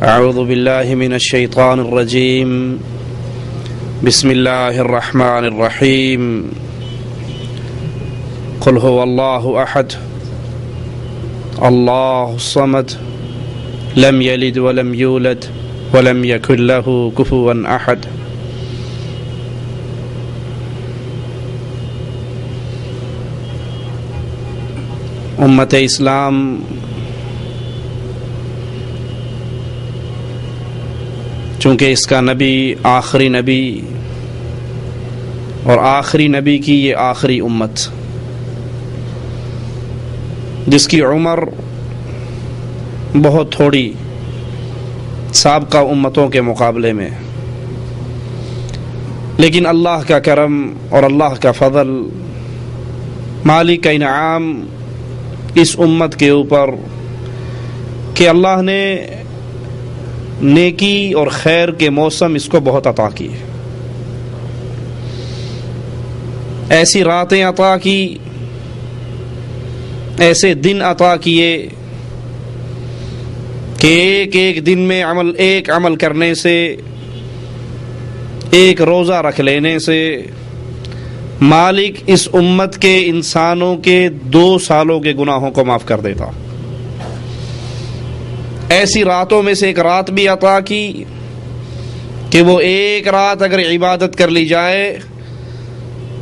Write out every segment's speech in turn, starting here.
اعوذ باللہ من الشیطان الرجیم بسم اللہ الرحمن الرحیم قل هو اللہ احد اللہ الصمد لم یلد ولم یولد ولم یکن له کفوا احد۔ امت اسلام چونکہ اس کا نبی آخری نبی اور آخری نبی کی یہ آخری امت، جس کی عمر بہت تھوڑی سابقہ امتوں کے مقابلے میں، لیکن اللہ کا کرم اور اللہ کا فضل، مالک کا انعام اس امت کے اوپر کہ اللہ نے نیکی اور خیر کے موسم اس کو بہت عطا کیے، ایسی راتیں عطا کی، ایسے دن عطا کیے کہ ایک ایک دن میں ایک عمل کرنے سے، ایک روزہ رکھ لینے سے مالک اس امت کے انسانوں کے 2 سالوں کے گناہوں کو معاف کر دیتا۔ ایسی راتوں میں سے ایک رات بھی عطا کی کہ وہ ایک رات اگر عبادت کر لی جائے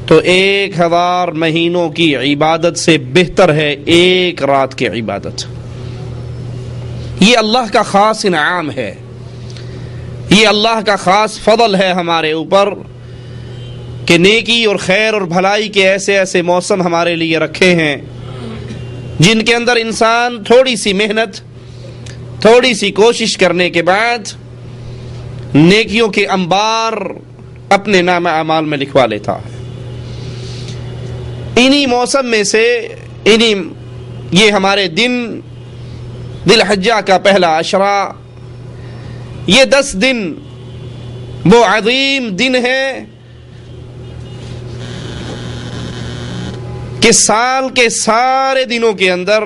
تو 1000 مہینوں کی عبادت سے بہتر ہے ایک رات کی عبادت۔ یہ اللہ کا خاص انعام ہے، یہ اللہ کا خاص فضل ہے ہمارے اوپر کہ نیکی اور خیر اور بھلائی کے ایسے ایسے موسم ہمارے لیے رکھے ہیں جن کے اندر انسان تھوڑی سی محنت، تھوڑی سی کوشش کرنے کے بعد نیکیوں کے انبار اپنے نام اعمال میں لکھوا لیتا ہے۔ انہی موسم میں سے یہ ہمارے دن ذی الحجہ کا پہلا عشرہ، یہ 10 دن وہ عظیم دن ہے کہ سال کے سارے دنوں کے اندر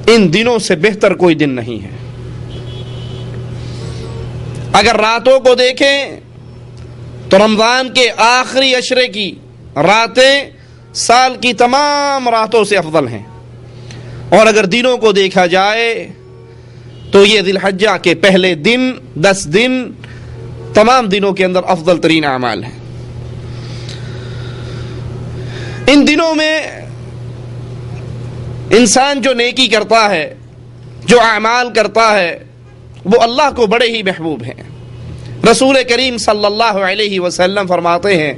ان دنوں سے بہتر کوئی دن نہیں ہے۔ اگر راتوں کو دیکھیں تو رمضان کے آخری عشرے کی راتیں سال کی تمام راتوں سے افضل ہیں، اور اگر دنوں کو دیکھا جائے تو یہ ذی الحجہ کے پہلے دن 10 دن تمام دنوں کے اندر افضل ترین اعمال ہیں۔ ان دنوں میں انسان جو نیکی کرتا ہے، جو اعمال کرتا ہے، وہ اللہ کو بڑے ہی محبوب ہیں۔ رسول کریم صلی اللہ علیہ وسلم فرماتے ہیں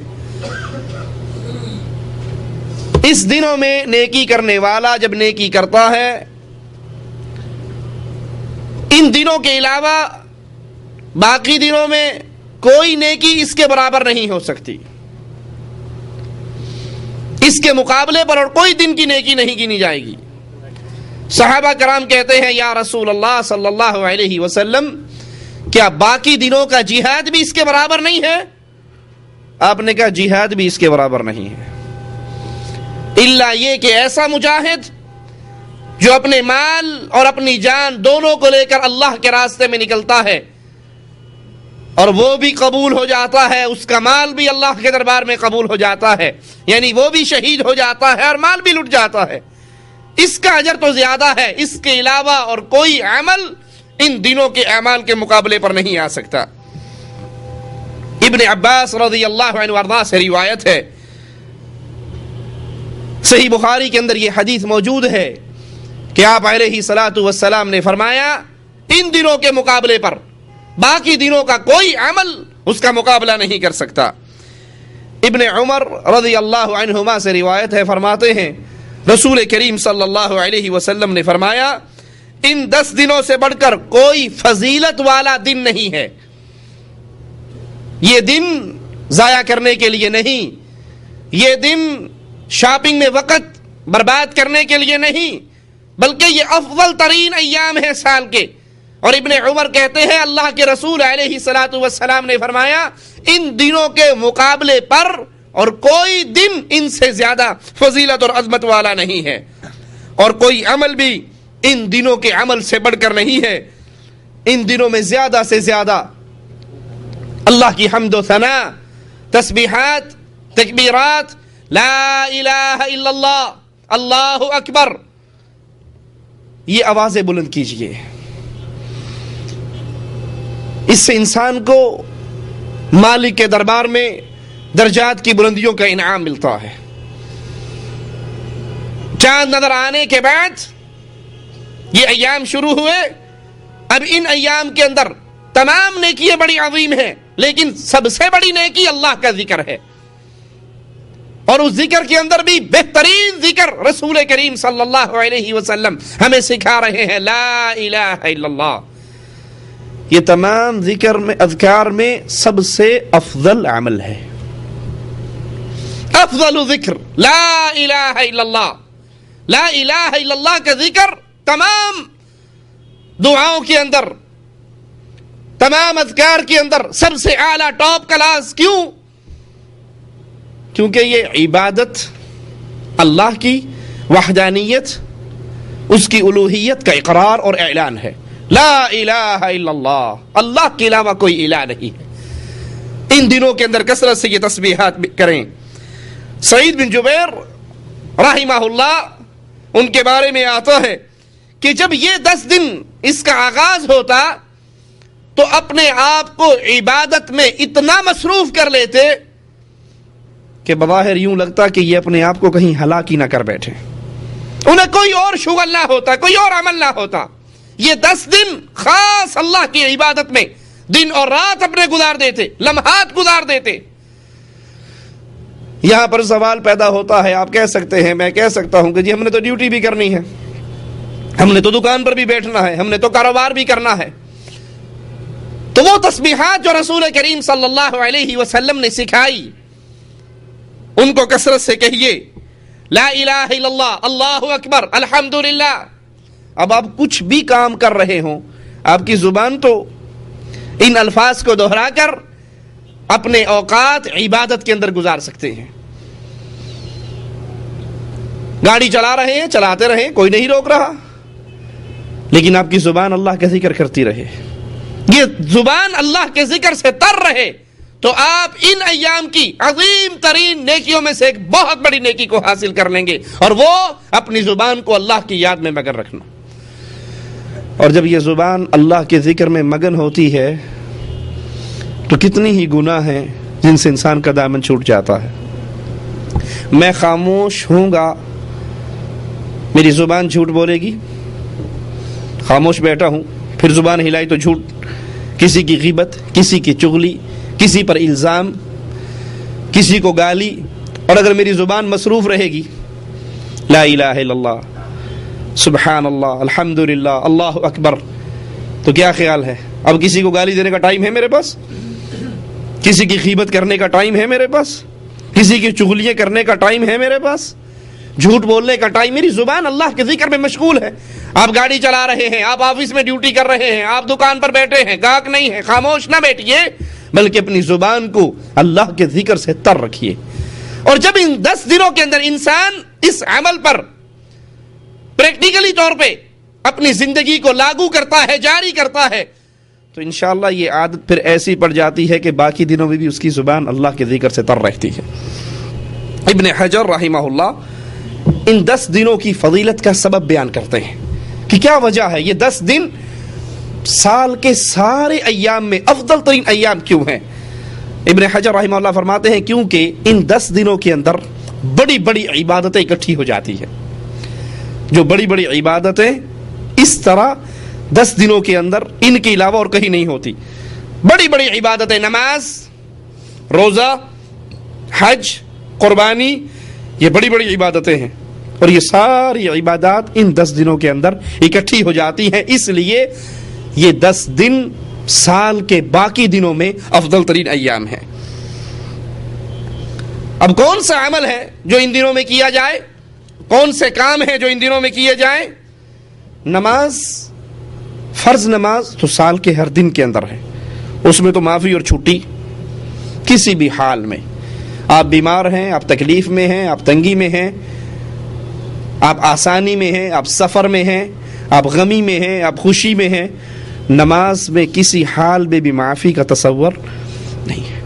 اس دنوں میں نیکی کرنے والا جب نیکی کرتا ہے، ان دنوں کے علاوہ باقی دنوں میں کوئی نیکی اس کے برابر نہیں ہو سکتی، اس کے مقابلے پر اور کوئی دن کی نیکی نہیں گنی جائے گی۔ صحابہ کرام کہتے ہیں یا رسول اللہ صلی اللہ علیہ وسلم، کیا باقی دنوں کا جہاد بھی اس کے برابر نہیں ہے؟ آپ نے کہا جہاد بھی اس کے برابر نہیں ہے، الا یہ کہ ایسا مجاہد جو اپنے مال اور اپنی جان دونوں کو لے کر اللہ کے راستے میں نکلتا ہے اور وہ بھی قبول ہو جاتا ہے، اس کا مال بھی اللہ کے دربار میں قبول ہو جاتا ہے، یعنی وہ بھی شہید ہو جاتا ہے اور مال بھی لٹ جاتا ہے، اس کا اجر تو زیادہ ہے۔ اس کے علاوہ اور کوئی عمل ان دنوں کے اعمال کے مقابلے پر نہیں آ سکتا۔ ابن عباس رضی اللہ عنہ وارضاہ سے روایت ہے، صحیح بخاری کے اندر یہ حدیث موجود ہے کہ آپ علیہ الصلوۃ والسلام نے فرمایا ان دنوں کے مقابلے پر باقی دنوں کا کوئی عمل اس کا مقابلہ نہیں کر سکتا۔ ابن عمر رضی اللہ عنہما سے روایت ہے، فرماتے ہیں رسول کریم صلی اللہ علیہ وسلم نے فرمایا ان 10 دنوں سے بڑھ کر کوئی فضیلت والا دن نہیں ہے۔ یہ دن ضائع کرنے کے لیے نہیں، یہ دن شاپنگ میں وقت برباد کرنے کے لیے نہیں، بلکہ یہ افضل ترین ایام ہے سال کے۔ اور ابن عمر کہتے ہیں اللہ کے رسول علیہ الصلوۃ والسلام نے فرمایا ان دنوں کے مقابلے پر اور کوئی دن ان سے زیادہ فضیلت اور عظمت والا نہیں ہے، اور کوئی عمل بھی ان دنوں کے عمل سے بڑھ کر نہیں ہے۔ ان دنوں میں زیادہ سے زیادہ اللہ کی حمد و ثنا، تسبیحات، تکبیرات، لا الہ الا اللہ، اللہ اکبر، یہ آوازیں بلند کیجئے. اس سے انسان کو مالک کے دربار میں درجات کی بلندیوں کا انعام ملتا ہے. چاند نظر آنے کے بعد یہ ایام شروع ہوئے. اب ان ایام کے اندر تمام نیکیاں بڑی عظیم ہیں، لیکن سب سے بڑی نیکی اللہ کا ذکر ہے. اور اس ذکر کے اندر بھی بہترین ذکر رسول کریم صلی اللہ علیہ وسلم ہمیں سکھا رہے ہیں، لا الہ الا اللہ. یہ تمام ذکر میں، اذکار میں سب سے افضل عمل ہے. افضل ذکر لا الہ الا اللہ. لا الہ الا اللہ کا ذکر تمام دعاؤں کے اندر، تمام اذکار کے اندر سب سے اعلیٰ ٹاپ کلاس. کیوں؟ کیونکہ یہ عبادت اللہ کی وحدانیت، اس کی الوہیت کا اقرار اور اعلان ہے. لا الہ الا اللہ، اللہ کے علاوہ کوئی الہ نہیں ہے. ان دنوں کے اندر کثرت سے یہ تسبیحات کریں. سعید بن جبیر رحمہ اللہ، ان کے بارے میں آتا ہے کہ جب یہ 10 دن اس کا آغاز ہوتا تو اپنے آپ کو عبادت میں اتنا مصروف کر لیتے کہ بظاہر یوں لگتا کہ یہ اپنے آپ کو کہیں ہلاک ہی نہ کر بیٹھے. انہیں کوئی اور شغل نہ ہوتا، کوئی اور عمل نہ ہوتا. یہ 10 دن خاص اللہ کی عبادت میں دن اور رات اپنے گزار دیتے، لمحات گزار دیتے. یہاں پر سوال پیدا ہوتا ہے، آپ کہہ سکتے ہیں، میں کہہ سکتا ہوں کہ جی ہم نے تو ڈیوٹی بھی کرنی ہے، ہم نے تو دکان پر بھی بیٹھنا ہے، ہم نے تو کاروبار بھی کرنا ہے. تو وہ تسبیحات جو رسول کریم صلی اللہ علیہ وسلم نے سکھائی ان کو کثرت سے کہیے. لا الہ الا اللہ، اللہ اکبر، الحمدللہ. اب آپ کچھ بھی کام کر رہے ہوں، آپ کی زبان تو ان الفاظ کو دہرا کر اپنے اوقات عبادت کے اندر گزار سکتے ہیں. گاڑی چلا رہے ہیں، چلاتے رہیں، کوئی نہیں روک رہا، لیکن آپ کی زبان اللہ کا ذکر کرتی رہے، یہ زبان اللہ کے ذکر سے تر رہے، تو آپ ان ایام کی عظیم ترین نیکیوں میں سے ایک بہت بڑی نیکی کو حاصل کر لیں گے، اور وہ اپنی زبان کو اللہ کی یاد میں مگن رکھنا. اور جب یہ زبان اللہ کے ذکر میں مگن ہوتی ہے تو کتنی ہی گناہ ہیں جن سے انسان کا دامن چھوٹ جاتا ہے. میں خاموش ہوں گا، میری زبان جھوٹ بولے گی. خاموش بیٹھا ہوں، پھر زبان ہلائی تو جھوٹ، کسی کی غیبت، کسی کی چغلی، کسی پر الزام، کسی کو گالی. اور اگر میری زبان مصروف رہے گی لا الہ الا اللہ، سبحان اللہ، الحمدللہ، اللہ اکبر، تو کیا خیال ہے اب کسی کو گالی دینے کا ٹائم ہے میرے پاس؟ کسی کی غیبت کرنے کا ٹائم ہے میرے پاس؟ کسی کی چغلیاں کرنے کا ٹائم ہے میرے پاس؟ جھوٹ بولنے کا ٹائم؟ میری زبان اللہ کے ذکر میں مشغول ہے. آپ گاڑی چلا رہے ہیں، آپ آفس میں ڈیوٹی کر رہے ہیں، آپ دکان پر بیٹھے ہیں، گاہک نہیں ہے، خاموش نہ بیٹھیے، بلکہ اپنی زبان کو اللہ کے ذکر سے تر رکھیے. اور جب ان 10 دنوں کے اندر انسان اس عمل پر پریکٹیکلی طور پہ اپنی زندگی کو لاگو کرتا ہے، جاری کرتا ہے، تو انشاءاللہ یہ عادت پھر ایسی پڑ جاتی ہے کہ باقی دنوں میں بھی اس کی زبان اللہ کے ذکر سے تر رہتی ہے. ابن حجر رحمہ اللہ ان 10 دنوں کی فضیلت کا سبب بیان کرتے ہیں کہ کیا وجہ ہے یہ 10 دن سال کے سارے ایام میں افضل ترین ایام کیوں ہیں. ابن حجر رحمہ اللہ فرماتے ہیں کیونکہ ان 10 دنوں کے اندر بڑی بڑی عبادتیں اکٹھی ہو جاتی ہیں. جو بڑی بڑی عبادتیں اس طرح 10 دنوں کے اندر ان کے علاوہ اور کہیں نہیں ہوتی. بڑی بڑی عبادتیں، نماز، روزہ، حج، قربانی، یہ بڑی بڑی عبادتیں ہیں، اور یہ ساری عبادات ان 10 دنوں کے اندر اکٹھی ہو جاتی ہیں. اس لیے یہ 10 دن سال کے باقی دنوں میں افضل ترین ایام ہیں. اب کون سا عمل ہے جو ان دنوں میں کیا جائے؟ کون سے کام ہیں جو ان دنوں میں کیے جائیں؟ نماز، فرض نماز تو سال کے ہر دن کے اندر ہے، اس میں تو معافی اور چھٹی کسی بھی حال میں. آپ بیمار ہیں، آپ تکلیف میں ہیں، آپ تنگی میں ہیں، آپ آسانی میں ہیں، آپ سفر میں ہیں، آپ غمی میں ہیں، آپ خوشی میں ہیں، نماز میں کسی حال میں بھی معافی کا تصور نہیں ہے۔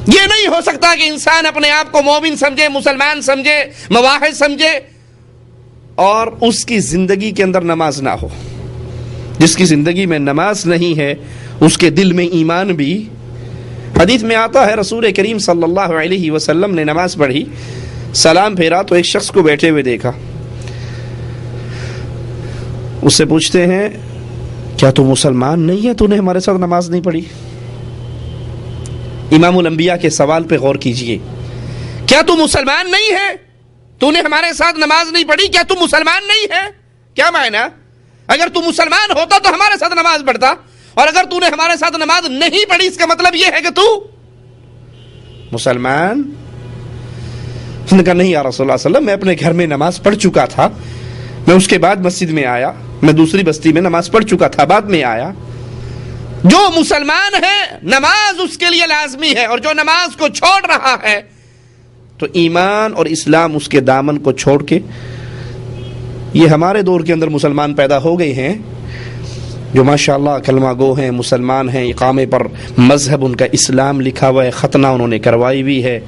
یہ نہیں ہو سکتا کہ انسان اپنے آپ کو مومن سمجھے، مسلمان سمجھے، مواحد سمجھے اور اس کی زندگی کے اندر نماز نہ ہو۔ جس کی زندگی میں نماز نہیں ہے اس کے دل میں ایمان بھی۔ حدیث میں آتا ہے رسول کریم صلی اللہ علیہ وسلم نے نماز پڑھی، سلام پھیرا تو ایک شخص کو بیٹھے ہوئے دیکھا۔ اس سے پوچھتے ہیں کیا تو مسلمان نہیں ہے، تو نے ہمارے ساتھ نماز نہیں پڑھی؟ امام الانبیاء کے سوال پہ غور کیجئے، کیا تو مسلمان نہیں ہے، تو نے ہمارے ساتھ نماز نہیں پڑھی؟ کیا تو مسلمان نہیں ہے؟ کیا معنی؟ اگر تو مسلمان ہوتا تو ہمارے ساتھ نماز پڑھتا، اور اگر تو نے ہمارے ساتھ نماز نہیں پڑھی اس کا مطلب یہ ہے کہ تو مسلمان۔ اس نے کہا نہیں یا رسول اللہ صلی اللہ علیہ وسلم، میں اپنے گھر میں نماز پڑھ چکا تھا، میں اس کے بعد مسجد میں آیا، میں دوسری بستی میں نماز پڑھ چکا تھا، بعد میں آیا۔ جو مسلمان ہے نماز اس کے لیے لازمی ہے، اور جو نماز کو چھوڑ رہا ہے تو ایمان اور اسلام اس کے دامن کو چھوڑ کے، یہ ہمارے دور کے اندر مسلمان پیدا ہو گئے ہیں جو ماشاءاللہ کلمہ گو ہیں، مسلمان ہیں، اقامے پر مذہب ان کا اسلام لکھا ہوا ہے، ختنہ انہوں نے کروائی بھی ہے،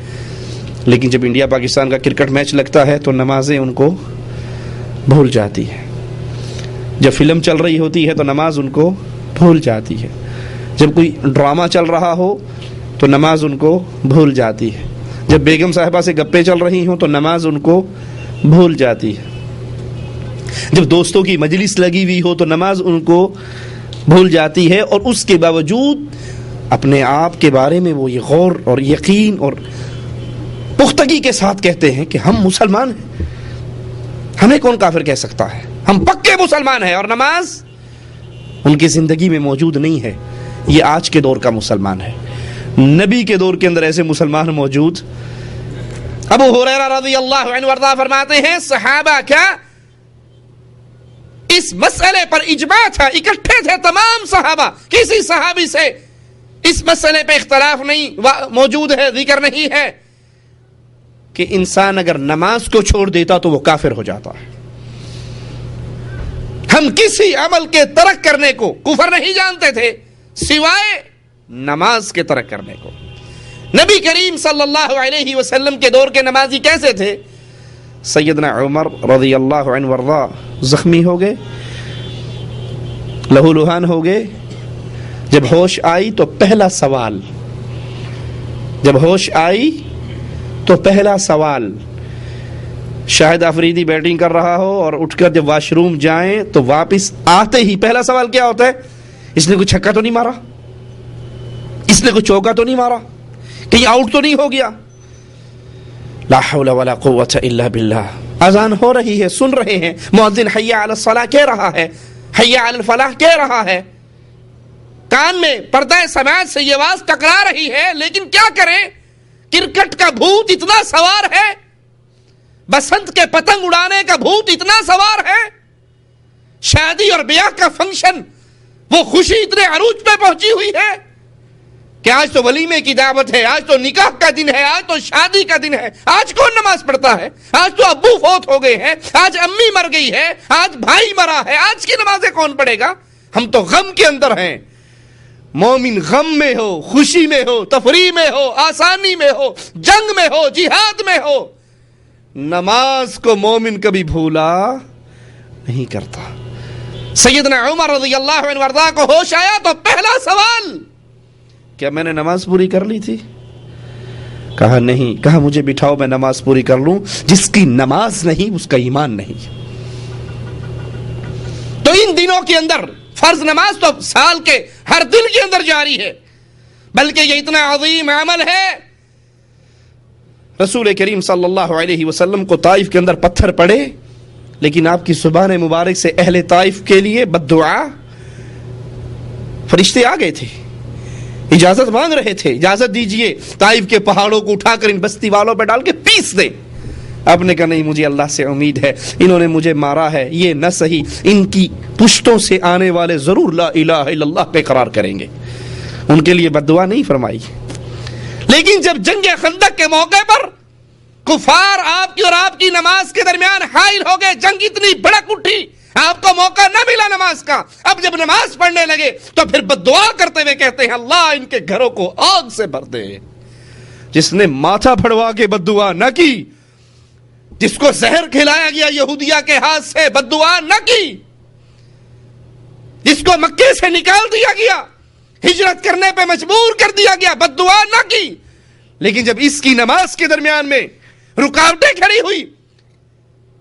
لیکن جب انڈیا پاکستان کا کرکٹ میچ لگتا ہے تو نمازیں ان کو بھول جاتی ہے، جب فلم چل رہی ہوتی ہے تو نماز ان کو بھول جاتی ہے، جب کوئی ڈرامہ چل رہا ہو تو نماز ان کو بھول جاتی ہے، جب بیگم صاحبہ سے گپیں چل رہی ہوں تو نماز ان کو بھول جاتی ہے، جب دوستوں کی مجلس لگی ہوئی ہو تو نماز ان کو بھول جاتی ہے، اور اس کے باوجود اپنے آپ کے بارے میں وہ یہ غور اور یقین اور پختگی کے ساتھ کہتے ہیں کہ ہم مسلمان ہیں، ہمیں کون کافر کہہ سکتا ہے، ہم پکے مسلمان ہیں، اور نماز ان کی زندگی میں موجود نہیں ہے۔ یہ آج کے دور کا مسلمان ہے، نبی کے دور کے اندر ایسے مسلمان موجود۔ ابو ہریرہ رضی اللہ عنہ وارضہ فرماتے ہیں صحابہ کا اس مسئلے پر اجماع تھا، اکٹھے تھے تمام صحابہ، کسی صحابی سے اس مسئلے پہ اختلاف نہیں موجود ہے، ذکر نہیں ہے کہ انسان اگر نماز کو چھوڑ دیتا تو وہ کافر ہو جاتا ہے۔ ہم کسی عمل کے ترک کرنے کو کفر نہیں جانتے تھے سوائے نماز کے ترک کرنے کو۔ نبی کریم صلی اللہ علیہ وسلم کے دور کے نمازی کیسے تھے؟ سیدنا عمر رضی اللہ عنہ وارضہ زخمی ہو گئے، لہو لہان ہو گئے، جب ہوش آئی تو پہلا سوال شاہد آفریدی بیٹنگ کر رہا ہو اور اٹھ کر جب واش روم جائیں تو واپس آتے ہی پہلا سوال کیا ہوتا ہے؟ اس نے کوئی چھکا تو نہیں مارا، اس نے کوئی چوکا تو نہیں مارا، کہیں آؤٹ تو نہیں ہو گیا؟ لا حول ولا قوت الا باللہ۔ اذان ہو رہی ہے، سن رہے ہیں، مؤذن حی علی الصلاۃ کہہ رہا ہے، حی علی الفلاح کہہ رہا ہے، کان میں پردہ سماعت سے یہ آواز ٹکرا رہی ہے، لیکن کیا کریں؟ کرکٹ کا بھوت اتنا سوار ہے، بسنت کے پتنگ اڑانے کا بھوت اتنا سوار ہے، شادی اور بیاہ کا فنکشن، وہ خوشی اتنے عروج پہ پہنچی ہوئی ہے کہ آج تو ولیمے کی دعوت ہے، آج تو نکاح کا دن ہے، آج تو شادی کا دن ہے، آج کون نماز پڑھتا ہے؟ آج تو ابو فوت ہو گئے ہیں، آج امی مر گئی ہے، آج بھائی مرا ہے، آج کی نمازیں کون پڑھے گا؟ ہم تو غم کے اندر ہیں۔ مومن غم میں ہو، خوشی میں ہو، تفریح میں ہو، آسانی میں ہو، جنگ میں ہو، جہاد میں ہو، نماز کو مومن کبھی بھولا نہیں کرتا۔ سیدنا عمر رضی اللہ عنہ وارضہ کو ہوش آیا تو پہلا سوال، کیا میں نے نماز پوری کر لی تھی؟ کہا نہیں۔ کہا مجھے بٹھاؤ، میں نماز پوری کر لوں۔ جس کی نماز نہیں اس کا ایمان نہیں۔ تو ان دنوں کے اندر فرض نماز تو سال کے ہر دن کے اندر جاری ہے، بلکہ یہ اتنا عظیم عمل ہے، رسول کریم صلی اللہ علیہ وسلم کو طائف کے اندر پتھر پڑے، لیکن آپ کی زبان مبارک سے اہل طائف کے لیے بد دعا، فرشتے آ گئے تھے، اجازت مانگ رہے تھے، اجازت دیجئے طائف کے پہاڑوں کو اٹھا کر ان بستی والوں پہ ڈال کے پیس دیں۔ آپ نے کہا نہیں، مجھے اللہ سے امید ہے، انہوں نے مجھے مارا ہے، یہ نہ صحیح، ان کی پشتوں سے آنے والے ضرور لا الہ الا اللہ پہ قرار کریں گے۔ ان کے لیے بد دعا نہیں فرمائی۔ لیکن جب جنگ خندق کے موقع پر کفار آپ کی اور آپ کی نماز کے درمیان حائل ہو گئے، جنگ اتنی بھڑک اٹھی، آپ کو موقع نہ ملا نماز کا، اب جب نماز پڑھنے لگے تو پھر بد دعا کرتے ہوئے کہتے ہیں اللہ ان کے گھروں کو آگ سے بھر دے۔ جس نے ماتھا پھڑوا کے بد دعا نہ کی، جس کو زہر کھلایا گیا یہودیہ کے ہاتھ سے، بد دعا نہ کی، جس کو مکے سے نکال دیا گیا، ہجرت کرنے پہ مجبور کر دیا گیا، بد دعا نہ کی، لیکن جب اس کی نماز کے درمیان میں رکاوٹیں کھڑی ہوئی،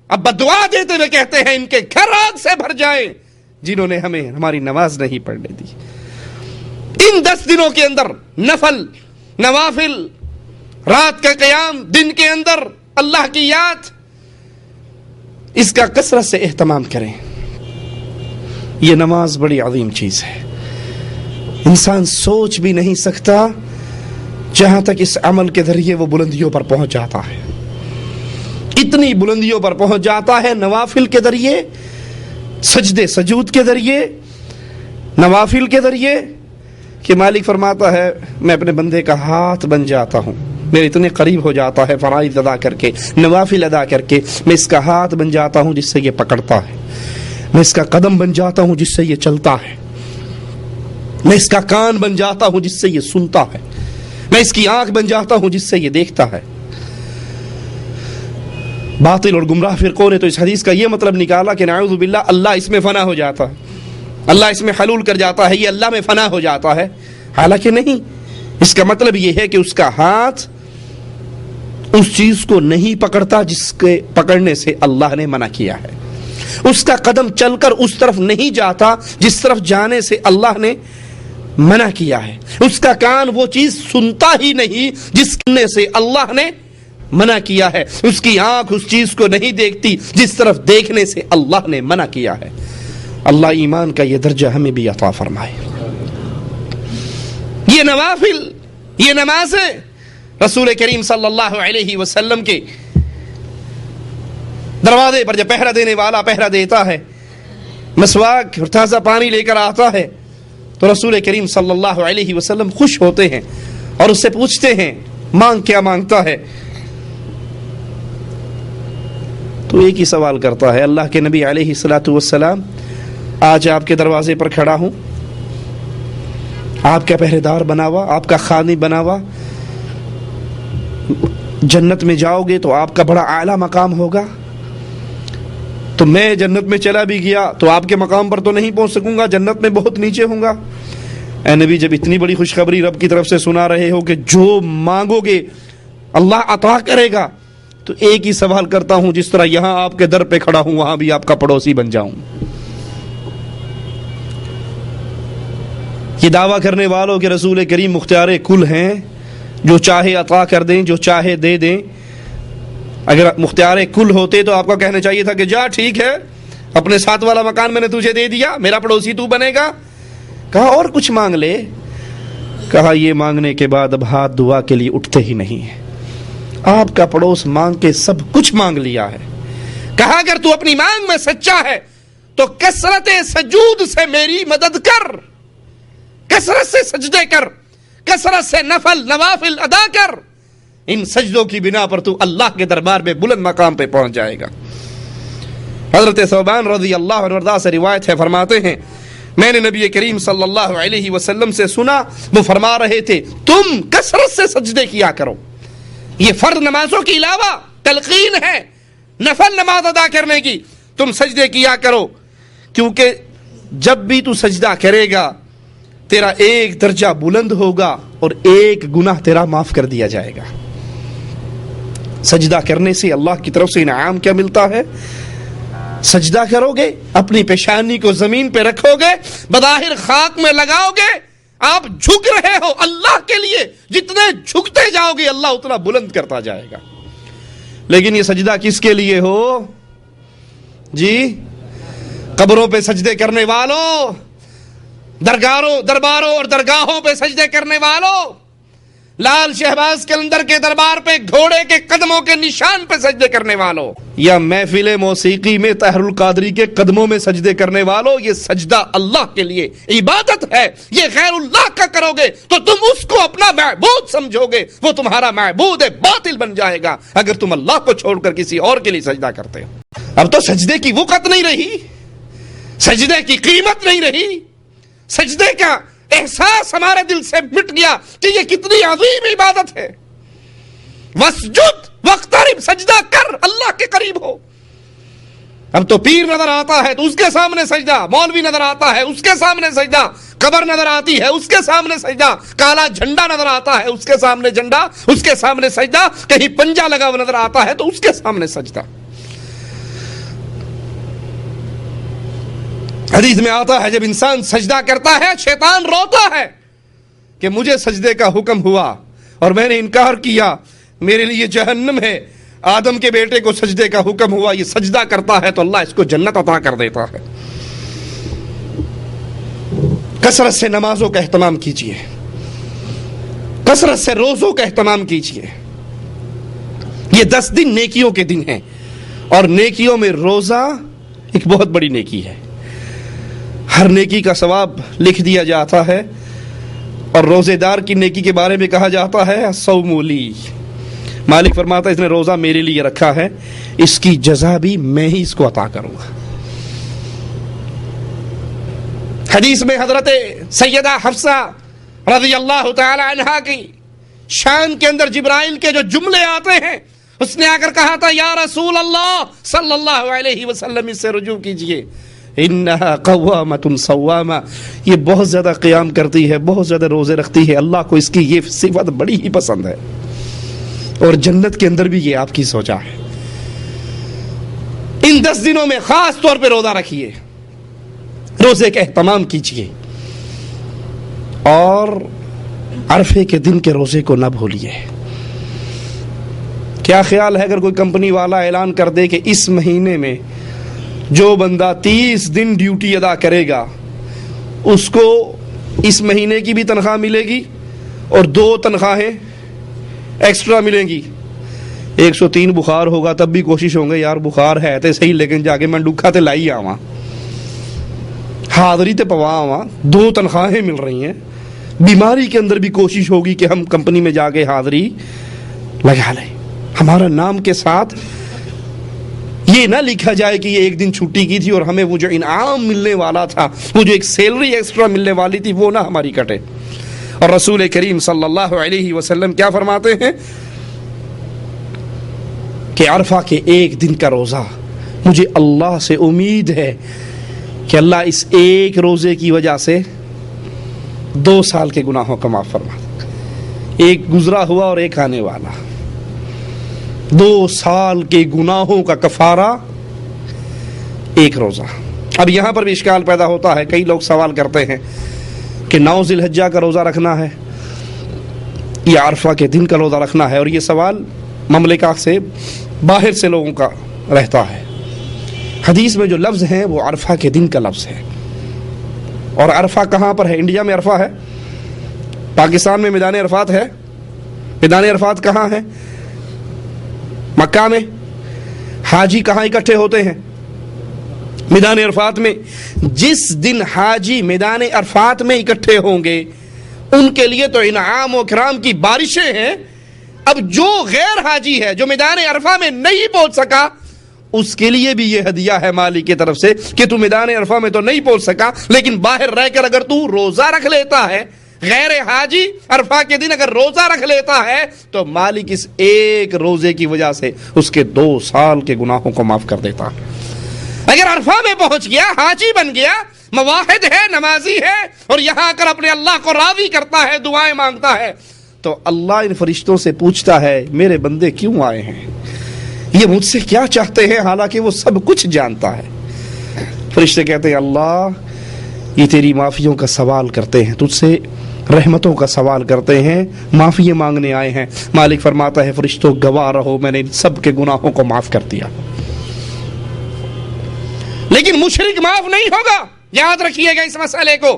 اب بد دعا دیتے ہوئے کہتے ہیں ان کے گھر آگ سے بھر جائیں جنہوں نے ہمیں ہماری نماز نہیں پڑھنے دی۔ ان 10 دنوں کے اندر نفل، نوافل، رات کا قیام، دن کے اندر اللہ کی یاد، اس کا کثرت سے اہتمام کریں۔ یہ نماز بڑی عظیم چیز ہے، انسان سوچ بھی نہیں سکتا جہاں تک اس عمل کے ذریعے وہ بلندیوں پر پہنچ جاتا ہے، اتنی بلندیوں پر پہنچ جاتا ہے نوافل کے ذریعے، سجدے سجود کے ذریعے، نوافل کے ذریعے، کہ مالک فرماتا ہے میں اپنے بندے کا ہاتھ بن جاتا ہوں، میرے اتنے قریب ہو جاتا ہے فرائض ادا کر کے، نوافل ادا کر کے، میں اس کا ہاتھ بن جاتا ہوں جس سے یہ پکڑتا ہے، میں اس کا قدم بن جاتا ہوں جس سے یہ چلتا ہے، میں اس کا کان بن جاتا ہوں جس سے یہ سنتا ہے، میں اس کی آنکھ بن جاتا ہوں جس سے یہ دیکھتا ہے۔ باطل اور گمراہ فرقوں نے تو اس حدیث کا یہ مطلب نکالا کہ نعوذ باللہ اللہ اس میں فنا ہو جاتا ہے، اللہ اس میں حلول کر جاتا ہے، یہ اللہ میں فنا ہو جاتا ہے، حالانکہ نہیں، اس کا مطلب یہ ہے کہ اس کا ہاتھ اس چیز کو نہیں پکڑتا جس کے پکڑنے سے اللہ نے منع کیا ہے، اس کا قدم چل کر اس طرف نہیں جاتا جس طرف جانے سے اللہ نے منع کیا ہے، اس کا کان وہ چیز سنتا ہی نہیں جس کرنے سے اللہ نے منع کیا ہے، اس کی آنکھ اس چیز کو نہیں دیکھتی جس طرف دیکھنے سے اللہ نے منع کیا ہے۔ اللہ ایمان کا یہ درجہ ہمیں بھی عطا فرمائے۔ یہ نوافل، یہ نمازیں رسول کریم صلی اللہ علیہ وسلم کے دروازے پر جب پہرا دینے والا پہرا دیتا ہے، مسواک اور تازہ پانی لے کر آتا ہے تو رسول کریم صلی اللہ علیہ وسلم خوش ہوتے ہیں اور اس سے پوچھتے ہیں مانگ کیا مانگتا ہے؟ تو ایک ہی سوال کرتا ہے، اللہ کے نبی علیہ الصلوۃ والسلام آج آپ کے دروازے پر کھڑا ہوں، آپ کا پہرے دار بنا ہوا، آپ کا خادم بنا ہوا، جنت میں جاؤ گے تو آپ کا بڑا اعلیٰ مقام ہوگا، تو میں جنت میں چلا بھی گیا تو آپ کے مقام پر تو نہیں پہنچ سکوں گا، جنت میں بہت نیچے ہوں گا۔ اے نبی، جب اتنی بڑی خوشخبری رب کی طرف سے سنا رہے ہو کہ جو مانگو گے اللہ عطا کرے گا، تو ایک ہی سوال کرتا ہوں، جس طرح یہاں آپ کے در پہ کھڑا ہوں وہاں بھی آپ کا پڑوسی بن جاؤں۔ یہ دعویٰ کرنے والوں کے رسول کریم مختار کل ہیں، جو چاہے عطا کر دیں، جو چاہے دے دیں۔ اگر مختار کل ہوتے تو آپ کو کہنا چاہیے تھا کہ جا ٹھیک ہے، اپنے ساتھ والا مکان میں نے تجھے دے دیا، میرا پڑوسی تو بنے گا۔ کہا اور کچھ مانگ لے، کہا یہ مانگنے کے بعد اب ہاتھ دعا کے لیے اٹھتے ہی نہیں ہیں، آپ کا پڑوس مانگ کے سب کچھ مانگ لیا ہے۔ کہا اگر تو اپنی مانگ میں سچا ہے تو کثرت سجود سے میری مدد کر، کثرت سے سجدے کر، کثرت سے نفل نوافل ادا کر، ان سجدوں کی بنا پر تو اللہ کے دربار میں بلند مقام پہ پہنچ جائے گا۔ حضرت ثوبان رضی اللہ عنہ سے روایت ہے، فرماتے ہیں میں نے نبی کریم صلی اللہ علیہ وسلم سے سنا، وہ فرما رہے تھے تم کثرت سے سجدے کیا کرو۔ یہ فرض نمازوں کے علاوہ تلقین ہے نفل نماز ادا کرنے کی، تم سجدے کیا کرو، کیونکہ جب بھی تو سجدہ کرے گا تیرا ایک درجہ بلند ہوگا اور ایک گناہ تیرا معاف کر دیا جائے گا۔ سجدہ کرنے سے اللہ کی طرف سے انعام کیا ملتا ہے؟ سجدہ کرو گے، اپنی پیشانی کو زمین پہ رکھو گے، بظاہر خاک میں لگاؤ گے، آپ جھک رہے ہو اللہ کے لیے، جتنے جھکتے جاؤ گے اللہ اتنا بلند کرتا جائے گا۔ لیکن یہ سجدہ کس کے لیے ہو جی؟ قبروں پہ سجدے کرنے والوں، درباروں اور درگاہوں پہ سجدے کرنے والوں، لال شہباز کلندر کے دربار پہ گھوڑے کے قدموں کے نشان پہ سجدے کرنے والوں، یا محفل موسیقی میں طاہر القادری کے قدموں میں سجدے کرنے والوں، یہ سجدہ اللہ کے لیے عبادت ہے، یہ غیر اللہ کا کرو گے تو تم اس کو اپنا معبود سمجھو گے، وہ تمہارا معبود باطل بن جائے گا اگر تم اللہ کو چھوڑ کر کسی اور کے لیے سجدہ کرتے ہو۔ اب تو سجدے کی وقت نہیں رہی، سجدے کی قیمت نہیں رہی، سجدے کا احساس ہمارے دل سے مٹ گیا کہ یہ کتنی عظیم عبادت ہے۔ وسجد واقترب، سجدہ کر، اللہ کے قریب ہو۔ اب تو پیر نظر آتا ہے تو اس کے سامنے سجدہ، مولوی نظر آتا ہے اس کے سامنے سجدہ، قبر نظر آتی ہے اس کے سامنے سجدہ، کالا جھنڈا نظر آتا ہے اس کے سامنے جھنڈا، اس کے سامنے سجدہ، کہیں پنجا لگا ہوا نظر آتا ہے تو اس کے سامنے سجدہ۔ حدیث میں آتا ہے جب انسان سجدہ کرتا ہے شیطان روتا ہے کہ مجھے سجدے کا حکم ہوا اور میں نے انکار کیا، میرے لیے جہنم ہے۔ آدم کے بیٹے کو سجدے کا حکم ہوا، یہ سجدہ کرتا ہے تو اللہ اس کو جنت عطا کر دیتا ہے۔ کثرت سے نمازوں کا اہتمام کیجیے، کثرت سے روزوں کا اہتمام کیجیے۔ یہ 10 دن نیکیوں کے دن ہیں اور نیکیوں میں روزہ ایک بہت بڑی نیکی ہے۔ ہر نیکی کا ثواب لکھ دیا جاتا ہے اور روزے دار کی نیکی کے بارے میں کہا جاتا ہے الصوم لی، مالک فرماتا ہے اس نے روزہ میرے لیے رکھا ہے، اس کی جزا بھی میں ہی اس کو عطا کروں گا۔ حدیث میں حضرت سیدہ حفصہ رضی اللہ تعالی عنہا کی شان کے اندر جبرائیل کے جو جملے آتے ہیں، اس نے آ کر کہا تھا یا رسول اللہ صلی اللہ علیہ وسلم اس سے رجوع کیجئے، انہا قوامۃ صوامہ، یہ بہت زیادہ قیام کرتی ہے، بہت زیادہ روزے رکھتی ہے، اللہ کو اس کی یہ صفت بڑی ہی پسند ہے اور جنت کے اندر بھی یہ آپ کی سوچا ہے۔ ان 10 دنوں میں خاص طور پہ روزہ رکھیے، روزے کا اہتمام کیجیے اور عرفے کے دن کے روزے کو نہ بھولیے۔ کیا خیال ہے اگر کوئی کمپنی والا اعلان کر دے کہ اس مہینے میں جو بندہ 30 دن ڈیوٹی ادا کرے گا اس کو اس مہینے کی بھی تنخواہ ملے گی اور 2 تنخواہیں ایکسٹرا ملیں گی۔ 103 بخار ہوگا تب بھی کوشش ہوں گے یار بخار ہے تے صحیح لیکن جا کے میں ڈکھا تے لائی آواں، حاضری تے پوا آواں، 2 تنخواہیں مل رہی ہیں۔ بیماری کے اندر بھی کوشش ہوگی کہ ہم کمپنی میں جا کے حاضری لگا لیں، ہمارا نام کے ساتھ یہ نہ لکھا جائے کہ یہ 1 دن چھٹی کی تھی اور ہمیں وہ جو انعام ملنے والا تھا، وہ جو ایک سیلری ایکسٹرا ملنے والی تھی وہ نہ ہماری کٹے۔ اور رسول کریم صلی اللہ علیہ وسلم کیا فرماتے ہیں کہ عرفہ کے 1 دن کا روزہ، مجھے اللہ سے امید ہے کہ اللہ اس ایک روزے کی وجہ سے 2 سال کے گناہوں کا معاف فرما دے۔ ایک گزرا ہوا اور ایک آنے والا، 2 سال کے گناہوں کا کفارہ ایک روزہ۔ اب یہاں پر بھی اشکال پیدا ہوتا ہے، کئی لوگ سوال کرتے ہیں کہ 9 ذی الحجہ کا روزہ رکھنا ہے یا عرفہ کے دن کا روزہ رکھنا ہے، اور یہ سوال مملکہ سے باہر سے لوگوں کا رہتا ہے۔ حدیث میں جو لفظ ہیں وہ عرفہ کے دن کا لفظ ہے، اور عرفہ کہاں پر ہے؟ انڈیا میں عرفہ ہے، پاکستان میں میدان عرفات ہے۔ میدان عرفات کہاں ہے؟ مکہ میں۔ حاجی کہاں اکٹھے ہوتے ہیں؟ میدان عرفات میں۔ جس دن حاجی میدان عرفات میں اکٹھے ہوں گے ان کے لیے تو انعام و کرام کی بارشیں ہیں۔ اب جو غیر حاجی ہے، جو میدان عرفہ میں نہیں پہنچ سکا، اس کے لیے بھی یہ ہدیہ ہے مالک کی طرف سے کہ تو میدان عرفہ میں تو نہیں پہنچ سکا، لیکن باہر رہ کر اگر تو روزہ رکھ لیتا ہے، غیر حاجی عرفہ کے دن اگر روزہ رکھ لیتا ہے تو مالک اس ایک روزے کی وجہ سے اس کے 2 سال کے گناہوں کو معاف کر دیتا ہے۔ اگر عرفہ میں پہنچ گیا، حاجی بن گیا، مواحد ہے، نمازی ہے، اور یہاں آ کر اپنے اللہ کو راضی کرتا ہے، دعائیں مانگتا ہے، تو اللہ ان فرشتوں سے پوچھتا ہے میرے بندے کیوں آئے ہیں، یہ مجھ سے کیا چاہتے ہیں، حالانکہ وہ سب کچھ جانتا ہے۔ فرشتے کہتے ہیں اللہ یہ تیری معافیوں کا سوال کرتے ہیں، تجھ سے رحمتوں کا سوال کرتے ہیں، معافی مانگنے آئے ہیں۔ مالک فرماتا ہے فرشتوں گواہ رہو، میں نے ان سب کے گناہوں کو معاف کر دیا۔ لیکن مشرک معاف نہیں ہوگا، یاد رکھیے گا اس مسئلے کو۔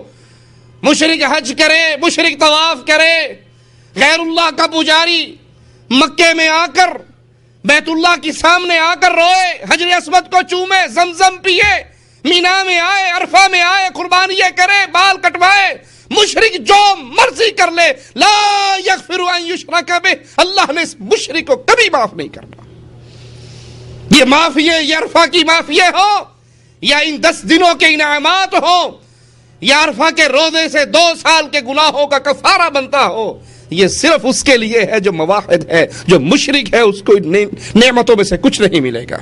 مشرک حج کرے، مشرک طواف کرے، غیر اللہ کا پجاری مکے میں آ کر بیت اللہ کے سامنے آ کر روئے، حجر اسود کو چومے، زمزم پیے، مینا میں آئے، عرفہ میں آئے، قربانیاں کرے، بال کٹوائے، مشرک جو مرضی کر لے، لا یغفر ان یشرک بہ، اللہ نے اس مشرک کو کبھی معاف نہیں کرنا۔ یہ معافی، یہ عرفہ کی معافی ہو یا ان 10 دنوں کے انعامات ہوں یا عرفہ کے روزے سے 2 سال کے گناہوں کا کفارہ بنتا ہو، یہ صرف اس کے لیے ہے جو موحد ہے، جو مشرک ہے، اس کو نعمتوں میں سے کچھ نہیں ملے گا۔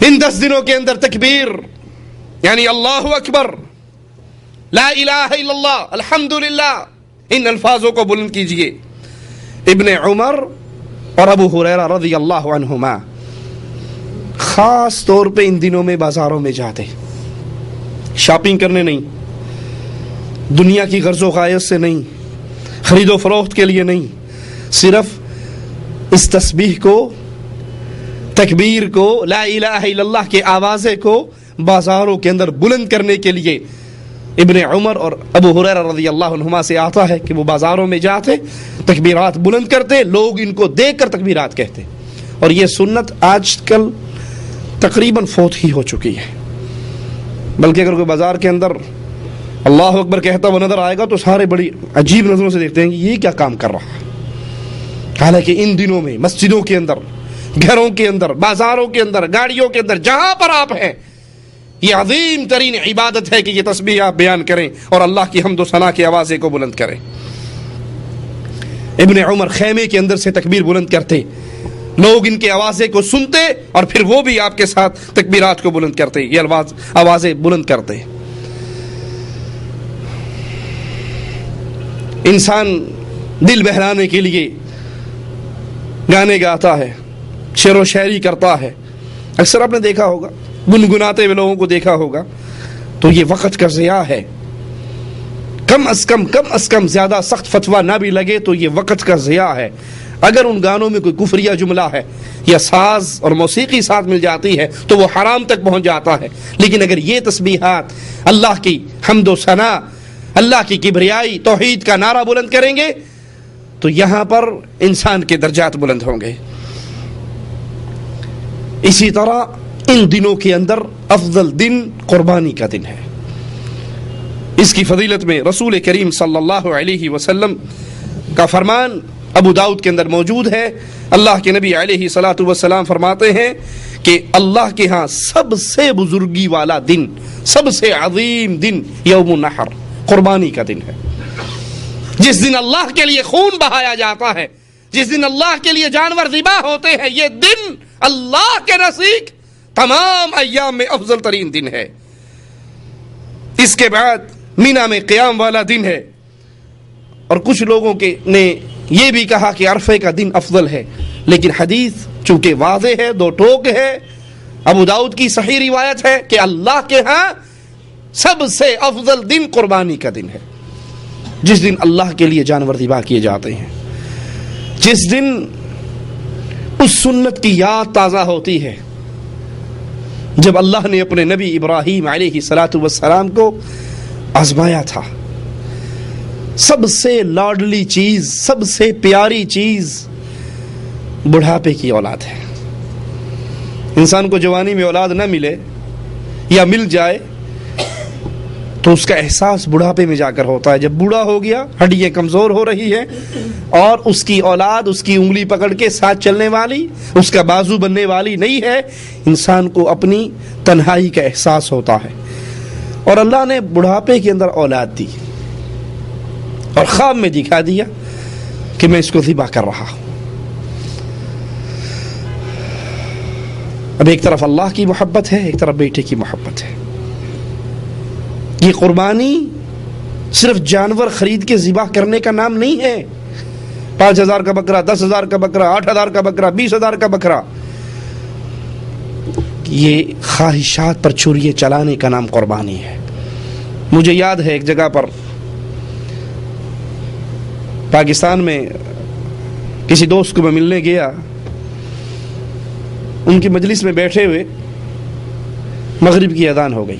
ان 10 دنوں کے اندر تکبیر یعنی اللہ اکبر، لا الہ الا اللہ، الحمدللہ، ان الفاظوں کو بلند کیجئے۔ ابن عمر اور ابو ہریرہ رضی اللہ عنہما خاص طور پہ ان دنوں میں بازاروں میں جاتے، شاپنگ کرنے نہیں، دنیا کی غرض و غایت سے نہیں، خرید و فروخت کے لیے نہیں، صرف اس تسبیح کو، تکبیر کو، لا الہ الا اللہ کے آوازے کو بازاروں کے اندر بلند کرنے کے لیے ابن عمر اور ابو ہریرہ رضی اللہ عنہما سے آتا ہے کہ وہ بازاروں میں جاتے، تکبیرات بلند کرتے، لوگ ان کو دیکھ کر تکبیرات کہتے۔ اور یہ سنت آج کل تقریباً فوت ہی ہو چکی ہے، بلکہ اگر کوئی بازار کے اندر اللہ اکبر کہتا وہ نظر آئے گا تو سارے بڑی عجیب نظروں سے دیکھتے ہیں کہ یہ کیا کام کر رہا ہے۔ حالانکہ ان دنوں میں مسجدوں کے اندر، گھروں کے اندر، بازاروں کے اندر، گاڑیوں کے اندر، جہاں پر آپ ہیں، یہ عظیم ترین عبادت ہے کہ یہ تسبیح آپ بیان کریں اور اللہ کی حمد و ثنا کی آوازیں کو بلند کریں۔ ابن عمر خیمے کے اندر سے تکبیر بلند کرتے، لوگ ان کے آوازیں کو سنتے اور پھر وہ بھی آپ کے ساتھ تکبیرات کو بلند کرتے، یہ آوازیں بلند کرتے۔ انسان دل بہلانے کے لیے گانے گاتا ہے، شعر و شاعری کرتا ہے، اکثر آپ نے دیکھا ہوگا، گنگناتے ہوئے لوگوں کو دیکھا ہوگا، تو یہ وقت کا ضیاع ہے۔ کم از کم زیادہ سخت فتویٰ نہ بھی لگے تو یہ وقت کا ضیاع ہے۔ اگر ان گانوں میں کوئی کفریہ جملہ ہے یا ساز اور موسیقی ساتھ مل جاتی ہے تو وہ حرام تک پہنچ جاتا ہے، لیکن اگر یہ تسبیحات اللہ کی حمد و ثنا، اللہ کی کبریائی، توحید کا نعرہ بلند کریں گے تو یہاں پر انسان کے درجات بلند ہوں گے۔ اسی طرح ان دنوں کے اندر افضل دن قربانی کا دن ہے۔ اس کی فضیلت میں رسول کریم صلی اللہ علیہ وسلم کا فرمان ابو داؤد کے اندر موجود ہے۔ اللہ کے نبی علیہ الصلاۃ والسلام فرماتے ہیں کہ اللہ کے ہاں سب سے بزرگی والا دن، سب سے عظیم دن یوم النحر، قربانی کا دن ہے، جس دن اللہ کے لیے خون بہایا جاتا ہے، جس دن اللہ کے لیے جانور ذبح ہوتے ہیں۔ یہ دن اللہ کے نزدیک تمام ایام میں افضل ترین دن ہے۔ اس کے بعد مینا میں قیام والا دن ہے، اور کچھ لوگوں نے یہ بھی کہا کہ عرفے کا دن افضل ہے، لیکن حدیث چونکہ واضح ہے، 2 ٹوک ہے، ابو داؤد کی صحیح روایت ہے کہ اللہ کے ہاں سب سے افضل دن قربانی کا دن ہے، جس دن اللہ کے لیے جانور ذبح کیے جاتے ہیں، جس دن اس سنت کی یاد تازہ ہوتی ہے جب اللہ نے اپنے نبی ابراہیم علیہ الصلاۃ والسلام کو آزمایا تھا۔ سب سے لاڈلی چیز، سب سے پیاری چیز بڑھاپے کی اولاد ہے۔ انسان کو جوانی میں اولاد نہ ملے یا مل جائے تو اس کا احساس بڑھاپے میں جا کر ہوتا ہے، جب بوڑھا ہو گیا، ہڈیاں کمزور ہو رہی ہیں اور اس کی اولاد اس کی انگلی پکڑ کے ساتھ چلنے والی، اس کا بازو بننے والی نہیں ہے، انسان کو اپنی تنہائی کا احساس ہوتا ہے۔ اور اللہ نے بڑھاپے کے اندر اولاد دی اور خواب میں دکھا دیا کہ میں اس کو ذبح کر رہا ہوں۔ اب ایک طرف اللہ کی محبت ہے، ایک طرف بیٹے کی محبت ہے۔ یہ قربانی صرف جانور خرید کے ذبح کرنے کا نام نہیں ہے، 5,000 کا بکرا، 10,000 کا بکرا، 8,000 کا بکرا، 20,000 کا بکرا، یہ خواہشات پر چھری چلانے کا نام قربانی ہے۔ مجھے یاد ہے ایک جگہ پر پاکستان میں کسی دوست کو میں ملنے گیا، ان کی مجلس میں بیٹھے ہوئے مغرب کی اذان ہو گئی،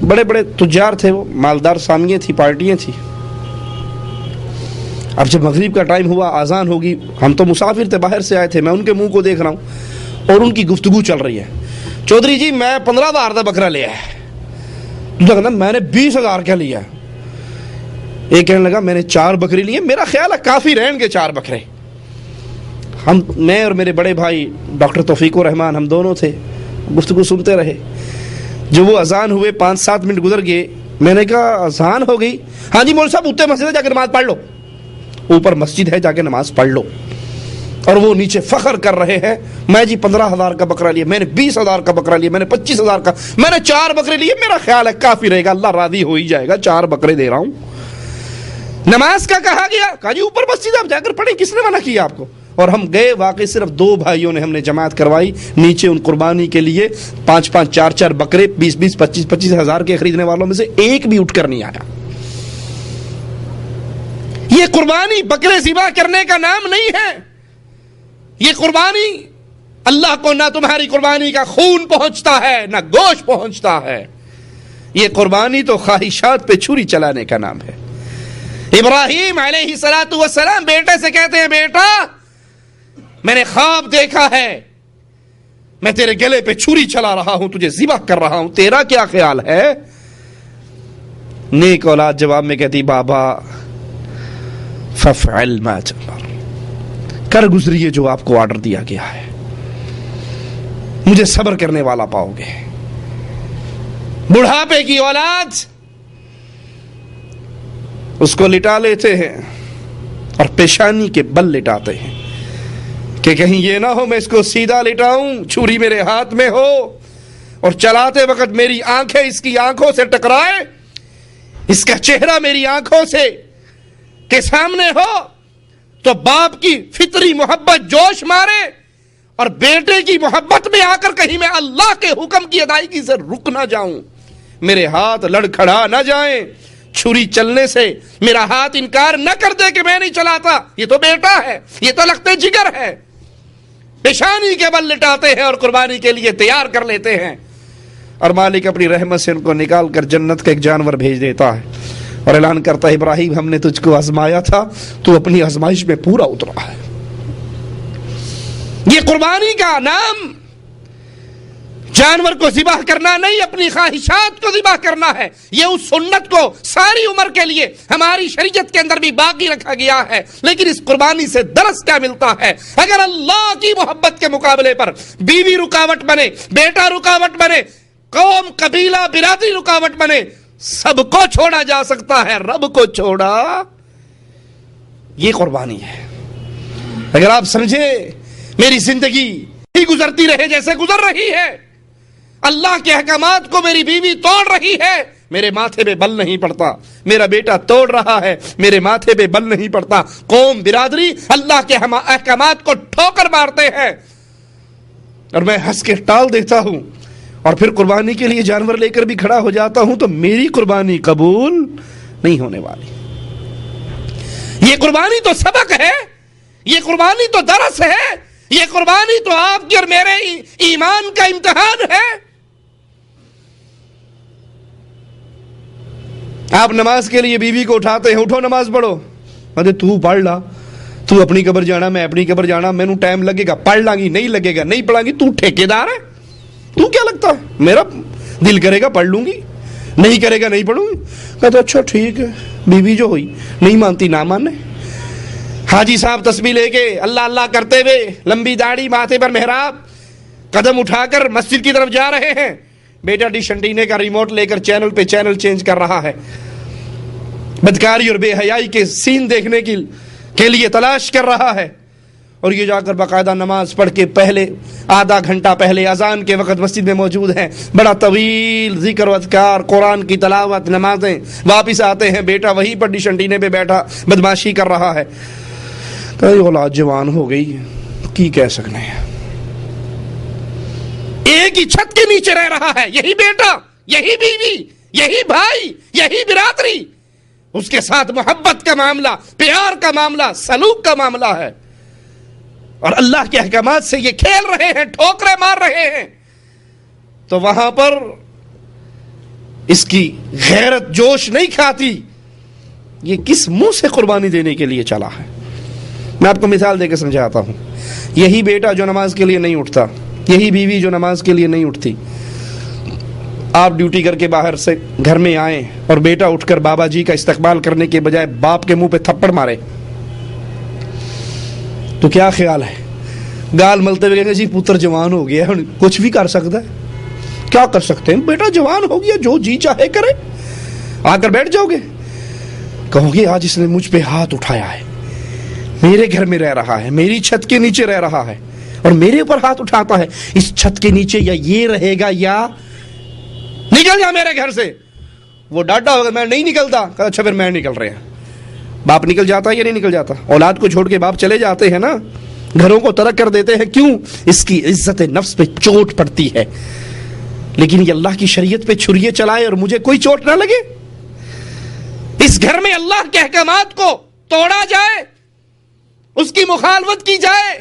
بڑے بڑے تجار تھے، وہ مالدار سامیاں تھی، پارٹیاں تھی۔ اب جب مغرب کا ٹائم ہوا، اذان ہوگی، ہم تو مسافر تھے، باہر سے آئے تھے، میں ان کے منہ کو دیکھ رہا ہوں اور ان کی گفتگو چل رہی ہے، چودھری جی میں 15,000 کا بکرا لیا ہے، دوسرا کہنا میں نے 20,000 کا لیا، ایک کہنے لگا میں نے 4 بکری لیے، میرا خیال ہے کافی رہیں گے 4 بکرے۔ میں اور میرے بڑے بھائی ڈاکٹر توفیق الرحمان، ہم دونوں تھے، گفتگو سنتے رہے. جب وہ اذان ہوئے 5-7 منٹ گزر گئے, میں نے کہا اذان ہو گئی؟ ہاں جی مولوی صاحب اوپر مسجد ہے, جا کے نماز پڑھ لو. اوپر مسجد ہے, جا کے نماز پڑھ لو. اور وہ نیچے فخر کر رہے ہیں, میں جی 15,000 کا بکرا لیا, میں نے 20,000 کا بکرا لیا, میں نے 25,000 کا, میں نے 4 بکرے لیے, میرا خیال ہے کافی رہے گا, اللہ راضی ہو ہی جائے گا, 4 بکرے دے رہا ہوں. نماز کا کہا گیا, کہا جی اوپر مسجد آپ جا کر پڑھیں, کس نے منع کیا آپ کو؟ اور ہم گئے, واقعی صرف 2 بھائیوں نے ہم نے جماعت کروائی. نیچے ان قربانی کے لیے 5-5 4-4 بکرے 20-20 25-25 ہزار کے خریدنے والوں میں سے ایک بھی اٹھ کر نہیں آیا. یہ قربانی بکرے ذبح کرنے کا نام نہیں ہے. یہ قربانی اللہ کو نہ تمہاری قربانی کا خون پہنچتا ہے نہ گوشت پہنچتا ہے. یہ قربانی تو خواہشات پہ چھری چلانے کا نام ہے. ابراہیم علیہ السلام بیٹے سے کہتے ہیں, بیٹا میں نے خواب دیکھا ہے, میں تیرے گلے پہ چھری چلا رہا ہوں, تجھے ذبح کر رہا ہوں, تیرا کیا خیال ہے؟ نیک اولاد جواب میں کہتی, بابا ففعل ما تؤمر, کر گزریے جو آپ کو آرڈر دیا گیا ہے, مجھے صبر کرنے والا پاؤ گے. بڑھاپے کی اولاد اس کو لٹا لیتے ہیں اور پیشانی کے بل لٹاتے ہیں کہ کہیں یہ نہ ہو میں اس کو سیدھا لٹاؤں, چھری میرے ہاتھ میں ہو اور چلاتے وقت میری آنکھیں اس کی آنکھوں سے ٹکرائے, اس کا چہرہ میری آنکھوں سے کے سامنے ہو تو باپ کی فطری محبت جوش مارے اور بیٹے کی محبت میں آ کر کہیں میں اللہ کے حکم کی ادائیگی سے رک نہ جاؤں, میرے ہاتھ لڑکھڑا نہ جائیں, چھری چلنے سے میرا ہاتھ انکار نہ کر دے کہ میں نہیں چلاتا, یہ تو بیٹا ہے, یہ تو لگتے جگر ہے. پیشانی کے بل لٹاتے ہیں اور قربانی کے لیے تیار کر لیتے ہیں, اور مالک اپنی رحمت سے ان کو نکال کر جنت کا ایک جانور بھیج دیتا ہے اور اعلان کرتا ہے, ابراہیم ہم نے تجھ کو آزمایا تھا, تو اپنی آزمائش میں پورا اترا ہے. یہ قربانی کا نام جانور کو ذبح کرنا نہیں, اپنی خواہشات کو ذبح کرنا ہے. یہ اس سنت کو ساری عمر کے لیے ہماری شریعت کے اندر بھی باقی رکھا گیا ہے. لیکن اس قربانی سے درس کیا ملتا ہے؟ اگر اللہ کی محبت کے مقابلے پر بیوی رکاوٹ بنے, بیٹا رکاوٹ بنے, قوم قبیلہ برادری رکاوٹ بنے, سب کو چھوڑا جا سکتا ہے, رب کو چھوڑا. یہ قربانی ہے. اگر آپ سمجھے میری زندگی ہی گزرتی رہے جیسے گزر رہی ہے, اللہ کے احکامات کو میری بیوی توڑ رہی ہے, میرے ماتھے پہ بل نہیں پڑتا, میرا بیٹا توڑ رہا ہے, میرے ماتھے پہ بل نہیں پڑتا, قوم برادری اللہ کے احکامات کو ٹھوکر مارتے ہیں اور میں ہنس کے ٹال دیتا ہوں اور پھر قربانی کے لیے جانور لے کر بھی کھڑا ہو جاتا ہوں, تو میری قربانی قبول نہیں ہونے والی. یہ قربانی تو سبق ہے, یہ قربانی تو درس ہے, یہ قربانی تو آپ کی اور میرے ایمان کا امتحان ہے. آپ نماز کے لیے بیوی کو اٹھاتے ہیں, اٹھو نماز پڑھو, ارے تو پڑھ لا, تو اپنی قبر جانا, میں اپنی قبر جانا, میں نوں ٹائم لگے گا, پڑھ لاں گی, نہیں لگے گا نہیں پڑھاں گی, تو ٹھیکیدار ہے, تو کیا لگتا ہے, میرا دل کرے گا پڑھ لوں گی, نہیں کرے گا نہیں پڑھوں گی. کہتے اچھا ٹھیک ہے, بیوی جو ہوئی نہیں مانتی نہ ماننے. حاجی صاحب تسبیح لے کے اللہ اللہ کرتے ہوئے, لمبی داڑھی, ماتھے پر محراب, قدم اٹھا کر مسجد کی طرف جا رہے ہیں, بیٹا ڈش انٹینے کا ریموٹ لے کر چینل پہ چینل چینج کر رہا ہے, بدکاری اور بے حیائی کے سین دیکھنے کے لیے تلاش کر رہا ہے, اور یہ جا کر باقاعدہ نماز پڑھ کے پہلے آدھا گھنٹہ پہلے اذان کے وقت مسجد میں موجود ہیں, بڑا طویل ذکر و اذکار, قرآن کی تلاوت, نمازیں, واپس آتے ہیں, بیٹا وہیں پر ڈش انٹینے پہ بیٹھا بدماشی کر رہا ہے. کئی اولاد جوان ہو گئی کی کہہ سکنے ہیں, ایک ہی چھت کے نیچے رہ رہا ہے, یہی بیٹا, یہی بیوی, یہی بھائی, یہی برادری, اس کے ساتھ محبت کا معاملہ, پیار کا معاملہ, سلوک کا معاملہ ہے, اور اللہ کے احکامات سے یہ کھیل رہے ہیں, ٹھوکرے مار رہے ہیں. تو وہاں پر اس کی غیرت جوش نہیں کھاتی, یہ کس منہ سے قربانی دینے کے لیے چلا ہے. میں آپ کو مثال دے کے سمجھاتا ہوں. یہی بیٹا جو نماز کے لیے نہیں اٹھتا, یہی بیوی جو نماز کے لیے نہیں اٹھتی, آپ ڈیوٹی کر کے باہر سے گھر میں آئیں اور بیٹا اٹھ کر بابا جی کا استقبال کرنے کے بجائے باپ کے منہ پہ تھپڑ مارے, تو کیا خیال ہے؟ گال ملتے ہوئے کہیں گے جی پتر جوان ہو گیا ہے، کچھ بھی کر سکتا ہے. کیا کر سکتے ہیں؟ بیٹا جوان ہو گیا، جو جی چاہے کرے. آ کر بیٹھ جاؤ گے، کہو گے آج اس نے مجھ پہ ہاتھ اٹھایا ہے، میرے گھر میں رہ رہا ہے، میری چھت کے نیچے رہ رہا ہے اور میرے اوپر ہاتھ اٹھاتا ہے. اس چھت کے نیچے یا یہ رہے گا یا نکل جا میرے گھر سے. وہ ڈانٹا ہوگا میں نہیں نکلتا، کہا اچھا پھر میں نکل رہا. باپ نکل جاتا ہے یا نہیں نکل جاتا؟ اولاد کو چھوڑ کے باپ چلے جاتے ہیں نا، گھروں کو ترک کر دیتے ہیں. کیوں؟ اس کی عزت نفس پہ چوٹ پڑتی ہے. لیکن یہ اللہ کی شریعت پہ چھریے چلائے اور مجھے کوئی چوٹ نہ لگے. اس گھر میں اللہ کے احکامات کو توڑا جائے، اس کی مخالفت کی جائے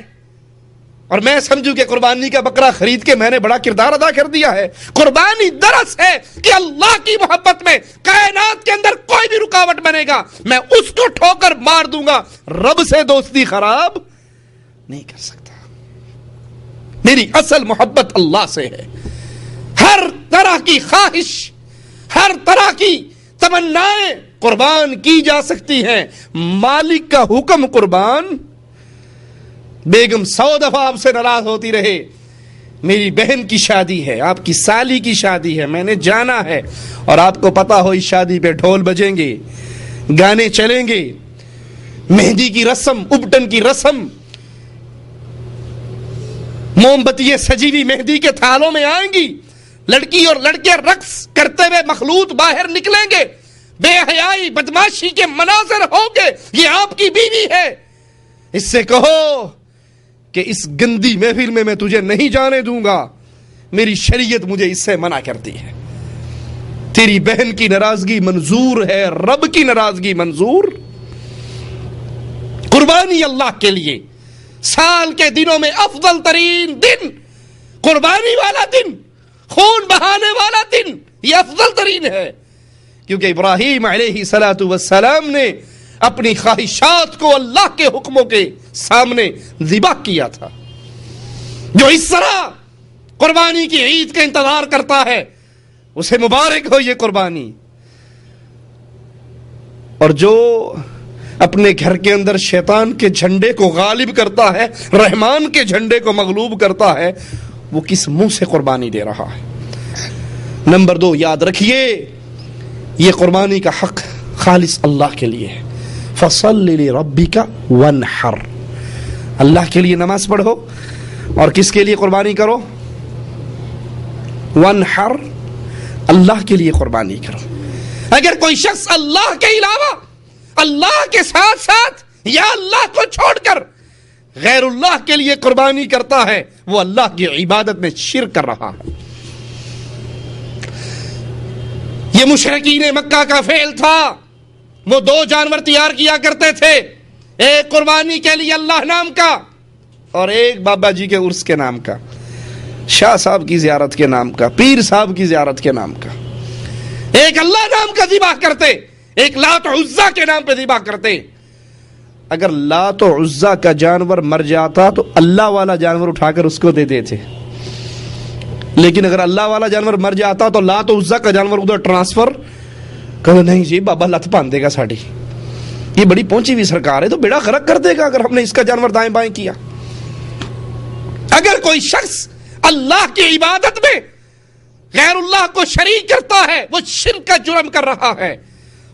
اور میں سمجھوں کہ قربانی کا بکرا خرید کے میں نے بڑا کردار ادا کر دیا ہے. قربانی درس ہے کہ اللہ کی محبت میں کائنات کے اندر کوئی بھی رکاوٹ بنے گا میں اس کو ٹھوکر مار دوں گا. رب سے دوستی خراب نہیں کر سکتا. میری اصل محبت اللہ سے ہے. ہر طرح کی خواہش، ہر طرح کی تمنائیں قربان کی جا سکتی ہیں. مالک کا حکم قربان. بیگم 100 دفعہ آپ سے ناراض ہوتی رہے، میری بہن کی شادی ہے، آپ کی سالی کی شادی ہے، میں نے جانا ہے اور آپ کو پتا ہو اس شادی پہ ڈھول بجیں گے، گانے چلیں گے، مہندی کی رسم، ابٹن کی رسم، موم بتیاں سجی ہوئی مہندی کے تھالوں میں آئیں گی، لڑکی اور لڑکے رقص کرتے ہوئے مخلوط باہر نکلیں گے، بے حیائی بدماشی کے مناظر ہوں گے. یہ آپ کی بیوی ہے. اس سے کہو کہ اس گندی محفل میں تجھے نہیں جانے دوں گا، میری شریعت مجھے اس سے منع کرتی ہے. تیری بہن کی ناراضگی منظور ہے، رب کی ناراضگی منظور. قربانی اللہ کے لیے سال کے دنوں میں افضل ترین دن قربانی والا دن، خون بہانے والا دن، یہ افضل ترین ہے. کیونکہ ابراہیم علیہ السلام نے اپنی خواہشات کو اللہ کے حکموں کے سامنے ذبح کیا تھا. جو اس طرح قربانی کی عید کا انتظار کرتا ہے اسے مبارک ہو یہ قربانی. اور جو اپنے گھر کے اندر شیطان کے جھنڈے کو غالب کرتا ہے، رحمان کے جھنڈے کو مغلوب کرتا ہے، وہ کس منہ سے قربانی دے رہا ہے؟ نمبر 2 یاد رکھیے، یہ قربانی کا حق خالص اللہ کے لیے ہے. فَصَلِّ لِرَبِّكَ وَانْحَرْ. اللہ کے لیے نماز پڑھو اور کس کے لیے قربانی کرو؟ وَانْحَرْ، اللہ کے لیے قربانی کرو. اگر کوئی شخص اللہ کے علاوہ، اللہ کے ساتھ ساتھ یا اللہ کو چھوڑ کر غیر اللہ کے لیے قربانی کرتا ہے، وہ اللہ کی عبادت میں شرک کر رہا ہے. یہ مشرکین مکہ کا فعل تھا. وہ 2 جانور تیار کیا کرتے تھے، ایک قربانی کے لیے اللہ نام کا اور ایک بابا جی کے عرس کے نام کا، شاہ صاحب کی زیارت کے نام کا، پیر صاحب کی زیارت کے نام کا. ایک اللہ نام کا ذبح کرتے، ایک لات و عزا کے نام پہ ذبح کرتے. اگر لات و عزا کا جانور مر جاتا تو اللہ والا جانور اٹھا کر اس کو دیتے تھے، لیکن اگر اللہ والا جانور مر جاتا تو لات و عزا کا جانور ادھر ٹرانسفر کہ نہیں جی بابا لت پان دے گا ساڑی، یہ بڑی پہنچی ہوئی سرکار ہے تو بیڑا غرق کر دے گا اگر ہم نے اس کا جانور دائیں بائیں کیا. اگر کوئی شخص اللہ کی عبادت میں غیر اللہ کو شریک کرتا ہے وہ شرک کا جرم کر رہا ہے.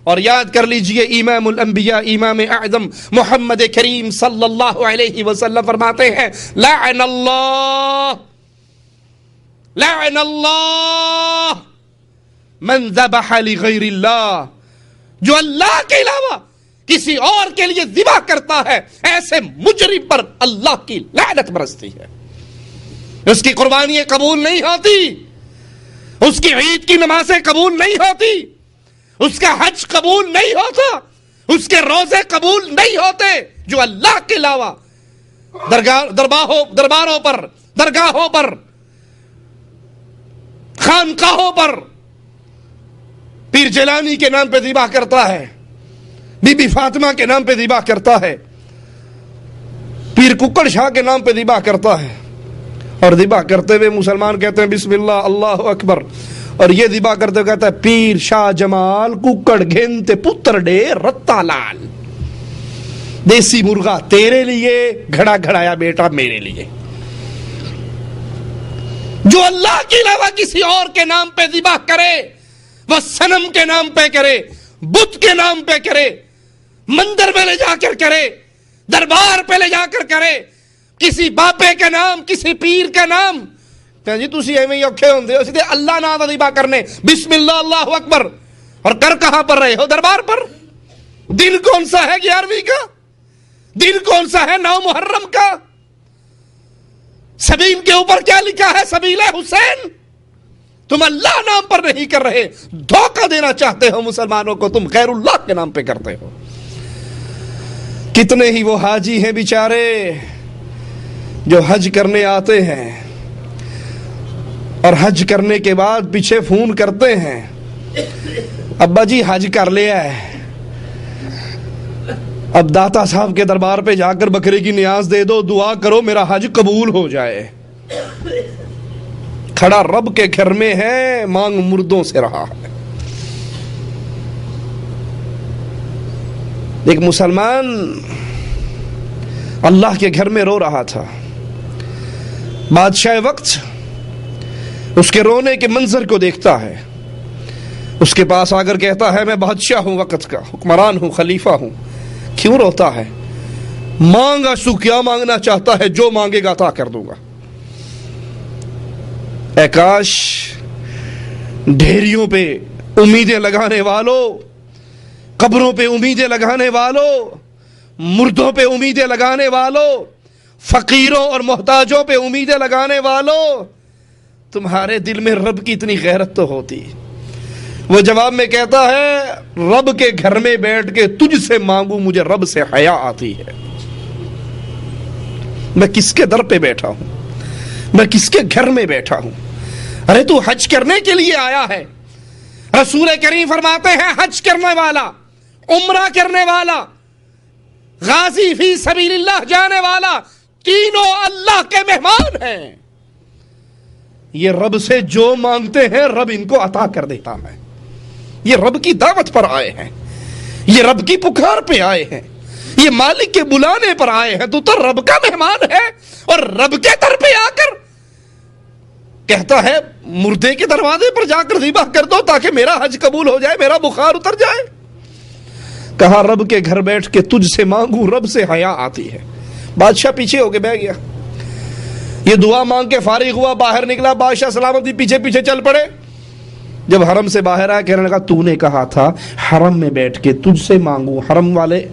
اور یاد کر لیجئے امام الانبیاء امام اعظم محمد کریم صلی اللہ علیہ وسلم فرماتے ہیں لعن اللہ من ذبح لغیر اللہ، جو اللہ کے علاوہ کسی اور کے لیے ذبح کرتا ہے ایسے مجرم پر اللہ کی لعنت برستی ہے. اس کی قربانیاں قبول نہیں ہوتی، اس کی عید کی نمازیں قبول نہیں ہوتی، اس کا حج قبول نہیں ہوتا، اس کے روزے قبول نہیں ہوتے. جو اللہ کے علاوہ درباروں پر، درگاہوں پر، خانقاہوں پر پیر جیلانی کے نام پہ ذبح کرتا ہے، بی بی فاطمہ کے نام پہ ذبح کرتا ہے، پیر ککڑ شاہ کے نام پہ ذبح کرتا ہے، اور ذبح کرتے ہوئے مسلمان کہتے ہیں بسم اللہ اللہ اکبر، اور یہ ذبح کرتے ہوئے کہتا ہے پیر شاہ جمال ککڑ گھنتے پتر ڈے رتا لال، دیسی مرغا تیرے لیے، گھڑا گھڑایا بیٹا میرے لیے. جو اللہ کے علاوہ کسی اور کے نام پہ ذبح کرے، وہ صنم کے نام پہ کرے، بت کے نام پہ کرے، مندر میں لے جا کر کرے، دربار پہ لے جا کر کرے، کسی باپے کا نام، کسی پیر کا نام، کہ جی تسی ایویں ہی اوکھے ہوندے ہو، سیدھے اللہ نام دا ذبح کرنے، بسم اللہ اللہ اکبر، اور کر کہاں پر رہے ہو؟ دربار پر۔ دن کون سا ہے 11ویں کا؟ دن کون سا ہے 9 محرم کا؟ سبیل کے اوپر کیا لکھا ہے؟ سبیل حسین۔ تم اللہ نام پر نہیں کر رہے، دھوکہ دینا چاہتے ہو مسلمانوں کو، تم غیر اللہ کے نام پہ کرتے ہو۔ کتنے ہی وہ حاجی ہیں بیچارے جو حج کرنے آتے ہیں اور حج کرنے کے بعد پیچھے فون کرتے ہیں، ابا جی حج کر لیا ہے، اب داتا صاحب کے دربار پہ جا کر بکرے کی نیاز دے دو، دعا کرو میرا حج قبول ہو جائے۔ کھڑا رب کے گھر میں ہے، مانگ مردوں سے رہا ہے۔ ایک مسلمان اللہ کے گھر میں رو رہا تھا، بادشاہ وقت اس کے رونے کے منظر کو دیکھتا ہے، اس کے پاس آ کر کہتا ہے میں بادشاہ ہوں، وقت کا حکمران ہوں، خلیفہ ہوں، کیوں روتا ہے؟ مانگا تو کیا مانگنا چاہتا ہے؟ جو مانگے گا عطا کر دوں گا۔ اے کاش ڈھیریوں پہ امیدیں لگانے والوں، قبروں پہ امیدیں لگانے والوں، مردوں پہ امیدیں لگانے والوں، فقیروں اور محتاجوں پہ امیدیں لگانے والوں، تمہارے دل میں رب کی اتنی غیرت تو ہوتی۔ وہ جواب میں کہتا ہے رب کے گھر میں بیٹھ کے تجھ سے مانگوں، مجھے رب سے حیا آتی ہے۔ میں کس کے در پہ بیٹھا ہوں؟ میں کس کے گھر میں بیٹھا ہوں؟ ارے تو حج کرنے کے لیے آیا ہے۔ رسول کریم فرماتے ہیں حج کرنے والا، عمرہ کرنے والا، غازی فی سبیل اللہ جانے والا، تینوں اللہ کے مہمان ہیں۔ یہ رب سے جو مانگتے ہیں رب ان کو عطا کر دیتا ہے۔ یہ رب کی دعوت پر آئے ہیں، یہ رب کی پکار پہ آئے ہیں، یہ مالک کے بلانے پر آئے ہیں۔ تو رب کا مہمان ہے اور رب کے در پہ آ کر کہتا ہے مردے کے دروازے پر جا کر ذبح کر دو تاکہ میرا حج قبول ہو جائے، میرا بخار اتر جائے۔ کہا رب کے گھر بیٹھ کے تجھ سے مانگوں، رب سے حیا آتی ہے۔ بادشاہ پیچھے ہو کے بیٹھ گیا، یہ دعا مانگ کے فارغ ہوا، باہر نکلا، بادشاہ سلامتی پیچھے پیچھے چل پڑے۔ جب حرم سے باہر آیا کہنے لگا تو نے کہا تھا حرم میں بیٹھ کے تجھ سے مانگوں، حرم والے،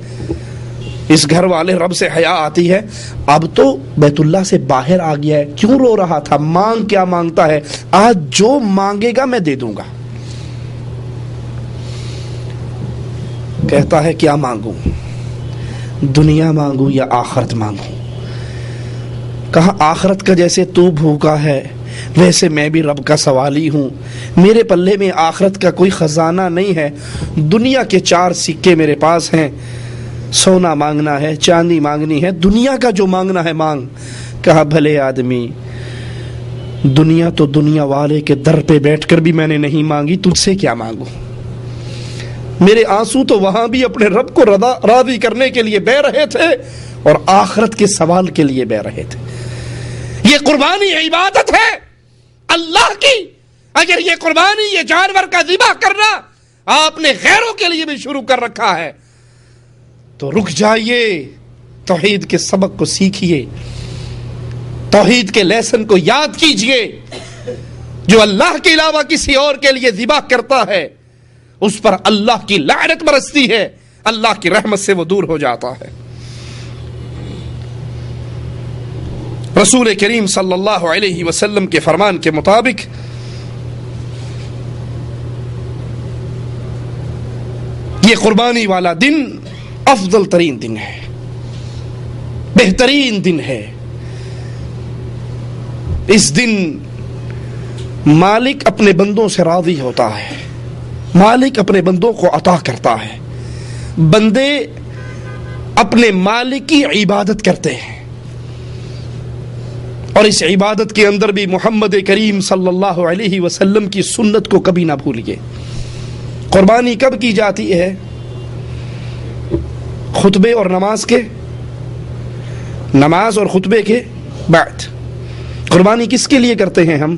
اس گھر والے رب سے حیا آتی ہے، اب تو بیت اللہ سے باہر آ گیا ہے، کیوں رو رہا تھا؟ مانگ کیا مانگتا ہے؟ آج جو مانگے گا میں دے دوں گا۔ کہتا ہے کیا مانگوں؟ دنیا مانگوں یا آخرت مانگوں؟ کہا آخرت کا جیسے تو بھوکا ہے ویسے میں بھی رب کا سوالی ہوں، میرے پلے میں آخرت کا کوئی خزانہ نہیں ہے، دنیا کے 4 سکے میرے پاس ہیں، سونا مانگنا ہے، چاندی مانگنی ہے، دنیا کا جو مانگنا ہے مانگ۔ کہا بھلے آدمی، دنیا تو دنیا والے کے در پہ بیٹھ کر بھی میں نے نہیں مانگی، تجھ سے کیا مانگوں؟ میرے آنسو تو وہاں بھی اپنے رب کو راضی کرنے کے لیے بہہ رہے تھے اور آخرت کے سوال کے لیے بہہ رہے تھے۔ یہ قربانی عبادت ہے اللہ کی۔ اگر یہ قربانی، یہ جانور کا ذبح کرنا آپ نے غیروں کے لیے بھی شروع کر رکھا ہے تو رک جائیے، توحید کے سبق کو سیکھیے، توحید کے لیسن کو یاد کیجئے۔ جو اللہ کے علاوہ کسی اور کے لیے ذبح کرتا ہے اس پر اللہ کی لعنت برستی ہے، اللہ کی رحمت سے وہ دور ہو جاتا ہے۔ رسول کریم صلی اللہ علیہ وسلم کے فرمان کے مطابق یہ قربانی والا دن افضل ترین دن ہے، بہترین دن ہے۔ اس دن مالک اپنے بندوں سے راضی ہوتا ہے، مالک اپنے بندوں کو عطا کرتا ہے، بندے اپنے مالک کی عبادت کرتے ہیں، اور اس عبادت کے اندر بھی محمد کریم صلی اللہ علیہ وسلم کی سنت کو کبھی نہ بھولیے۔ قربانی کب کی جاتی ہے؟ خطبے اور نماز کے، نماز اور خطبے کے بعد، قربانی کس کے لیے کرتے ہیں ہم؟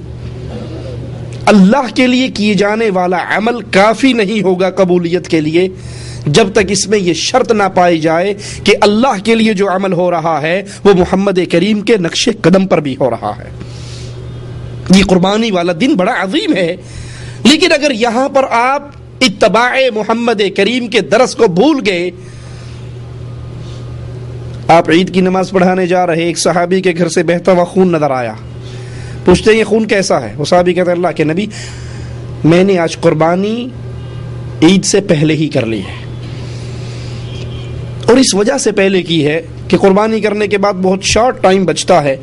اللہ کے لیے کیے جانے والا عمل کافی نہیں ہوگا قبولیت کے لیے جب تک اس میں یہ شرط نہ پائی جائے کہ اللہ کے لیے جو عمل ہو رہا ہے وہ محمد کریم کے نقش قدم پر بھی ہو رہا ہے۔ یہ قربانی والا دن بڑا عظیم ہے، لیکن اگر یہاں پر آپ اتباع محمد کریم کے درس کو بھول گئے، آپ عید کی نماز پڑھانے جا رہے، ایک صحابی کے گھر سے بہتا ہوا خون نظر آیا، پوچھتے ہیں یہ خون کیسا ہے؟ وہ صحابی کہتے ہیں اللہ کے نبی میں نے آج قربانی عید سے پہلے ہی کر لی ہے، اور اس وجہ سے پہلے کی ہے کہ قربانی کرنے کے بعد بہت شارٹ ٹائم بچتا ہے،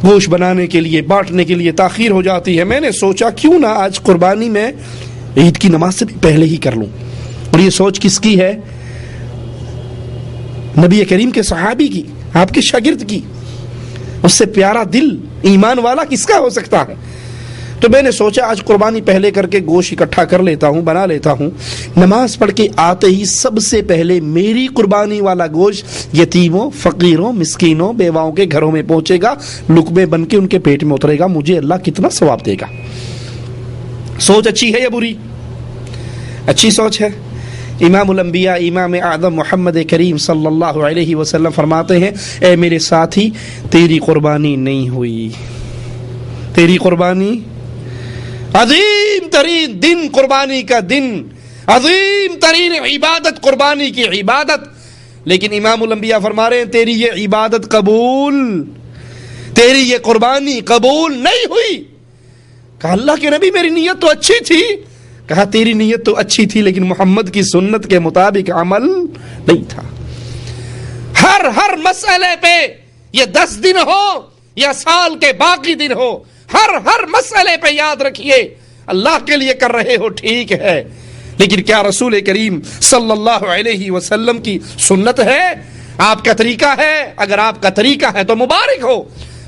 گوشت بنانے کے لیے بانٹنے کے لیے تاخیر ہو جاتی ہے، میں نے سوچا کیوں نہ آج قربانی میں عید کی نماز سے بھی پہلے ہی کر لوں۔ اور یہ سوچ کس کی ہے؟ نبی کریم کے صحابی کی، آپ کے شاگرد کی۔ اس سے پیارا دل ایمان والا کس کا ہو سکتا ہے؟ تو میں نے سوچا آج قربانی پہلے کر کے گوشت اکٹھا کر لیتا ہوں، بنا لیتا ہوں، نماز پڑھ کے آتے ہی سب سے پہلے میری قربانی والا گوشت یتیموں، فقیروں، مسکینوں، بیواؤں کے گھروں میں پہنچے گا، لقمے بن کے ان کے پیٹ میں اترے گا، مجھے اللہ کتنا ثواب دے گا۔ سوچ اچھی ہے یا بری؟ اچھی سوچ ہے۔ امام الانبیاء امام اعظم محمد کریم صلی اللہ علیہ وسلم فرماتے ہیں اے میرے ساتھی تیری قربانی نہیں ہوئی، تیری قربانی، عظیم ترین دن قربانی کا دن، عظیم ترین عبادت قربانی کی عبادت، لیکن امام الانبیاء فرما رہے ہیں تیری یہ عبادت قبول، تیری یہ قربانی قبول نہیں ہوئی۔ کہا اللہ کے نبی میری نیت تو اچھی تھی، کہا تیری نیت تو اچھی تھی لیکن محمد کی سنت کے مطابق عمل نہیں تھا۔ ہر مسئلے پہ یہ 10 دن ہو یا سال کے باقی دن ہو، ہر مسئلے پہ یاد رکھیے اللہ کے لیے کر رہے ہو ٹھیک ہے، لیکن کیا رسول کریم صلی اللہ علیہ وسلم کی سنت ہے، آپ کا طریقہ ہے؟ اگر آپ کا طریقہ ہے تو مبارک ہو،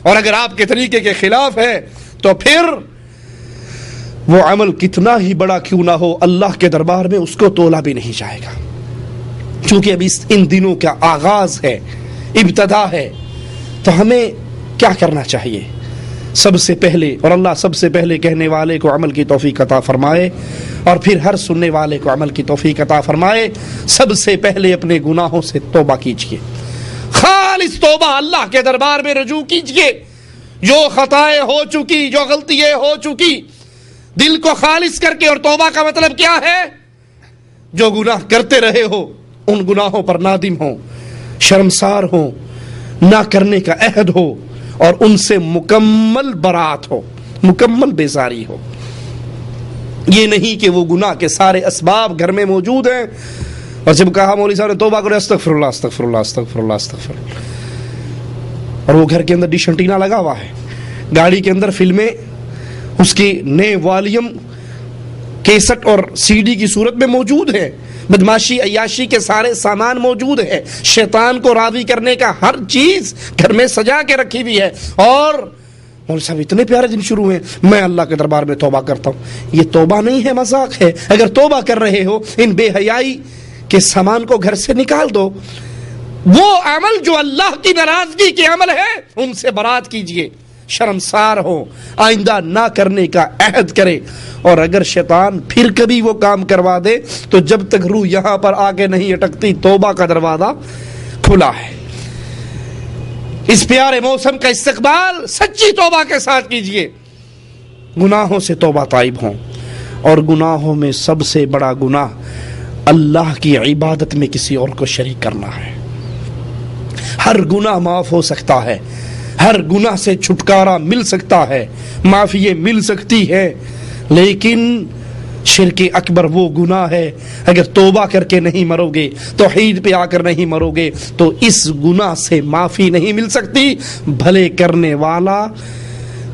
اور اگر آپ کے طریقے کے خلاف ہے تو پھر وہ عمل کتنا ہی بڑا کیوں نہ ہو اللہ کے دربار میں اس کو تولا بھی نہیں جائے گا، چونکہ اب ان دنوں کا آغاز ہے، ابتدا ہے۔ تو ہمیں کیا کرنا چاہیے؟ سب سے پہلے، اور اللہ سب سے پہلے کہنے والے کو عمل کی توفیق عطا فرمائے، اور پھر ہر سننے والے کو عمل کی توفیق عطا فرمائے، سب سے پہلے اپنے گناہوں سے توبہ کیجئے، خالص توبہ اللہ کے دربار میں رجوع کیجئے۔ جو خطائیں ہو چکی، جو غلطیاں ہو چکی، دل کو خالص کر کے، اور توبہ کا مطلب کیا ہے؟ جو گناہ کرتے رہے ہو ان گناہوں پر نادم ہو، شرمسار ہو، نہ کرنے کا عہد ہو، اور ان سے مکمل برات ہو، مکمل بیزاری ہو۔ یہ نہیں کہ وہ گناہ کے سارے اسباب گھر میں موجود ہیں، اور جب کہا مولوی صاحب نے توبہ کرو استغفر اللہ استغفر اللہ استغفر اللہ استغفر اللہ، اور وہ گھر کے اندر ڈش انٹینا لگا ہوا ہے، گاڑی کے اندر فلمیں اس کی نئے والیوم کیسٹ اور سی ڈی کی صورت میں موجود ہے، بدماشی عیاشی کے سارے سامان موجود ہے، شیطان کو راضی کرنے کا ہر چیز گھر میں سجا کے رکھی ہوئی ہے، اور مولوی صاحب اتنے پیارے دن شروع ہیں، میں اللہ کے دربار میں توبہ کرتا ہوں۔ یہ توبہ نہیں ہے، مذاق ہے۔ اگر توبہ کر رہے ہو ان بے حیائی کے سامان کو گھر سے نکال دو، وہ عمل جو اللہ کی ناراضگی کے عمل ہے ان سے برات کیجئے، شرمسار ہو، آئندہ نہ کرنے کا عہد کرے، اور اگر شیطان پھر کبھی وہ کام کروا دے تو جب تک روح یہاں پر آگے نہیں اٹکتی توبہ کا دروازہ کھلا ہے۔ اس پیارے موسم کا استقبال سچی توبہ کے ساتھ کیجئے، گناہوں سے توبہ طائب ہوں، اور گناہوں میں سب سے بڑا گناہ اللہ کی عبادت میں کسی اور کو شریک کرنا ہے۔ ہر گناہ معاف ہو سکتا ہے، ہر گناہ سے چھٹکارا مل سکتا ہے، معافی مل سکتی ہے، لیکن شرک اکبر وہ گناہ ہے، اگر توبہ کر کے نہیں مرو گے، توحید پہ آ کر نہیں مرو گے تو اس گناہ سے معافی نہیں مل سکتی، بھلے کرنے والا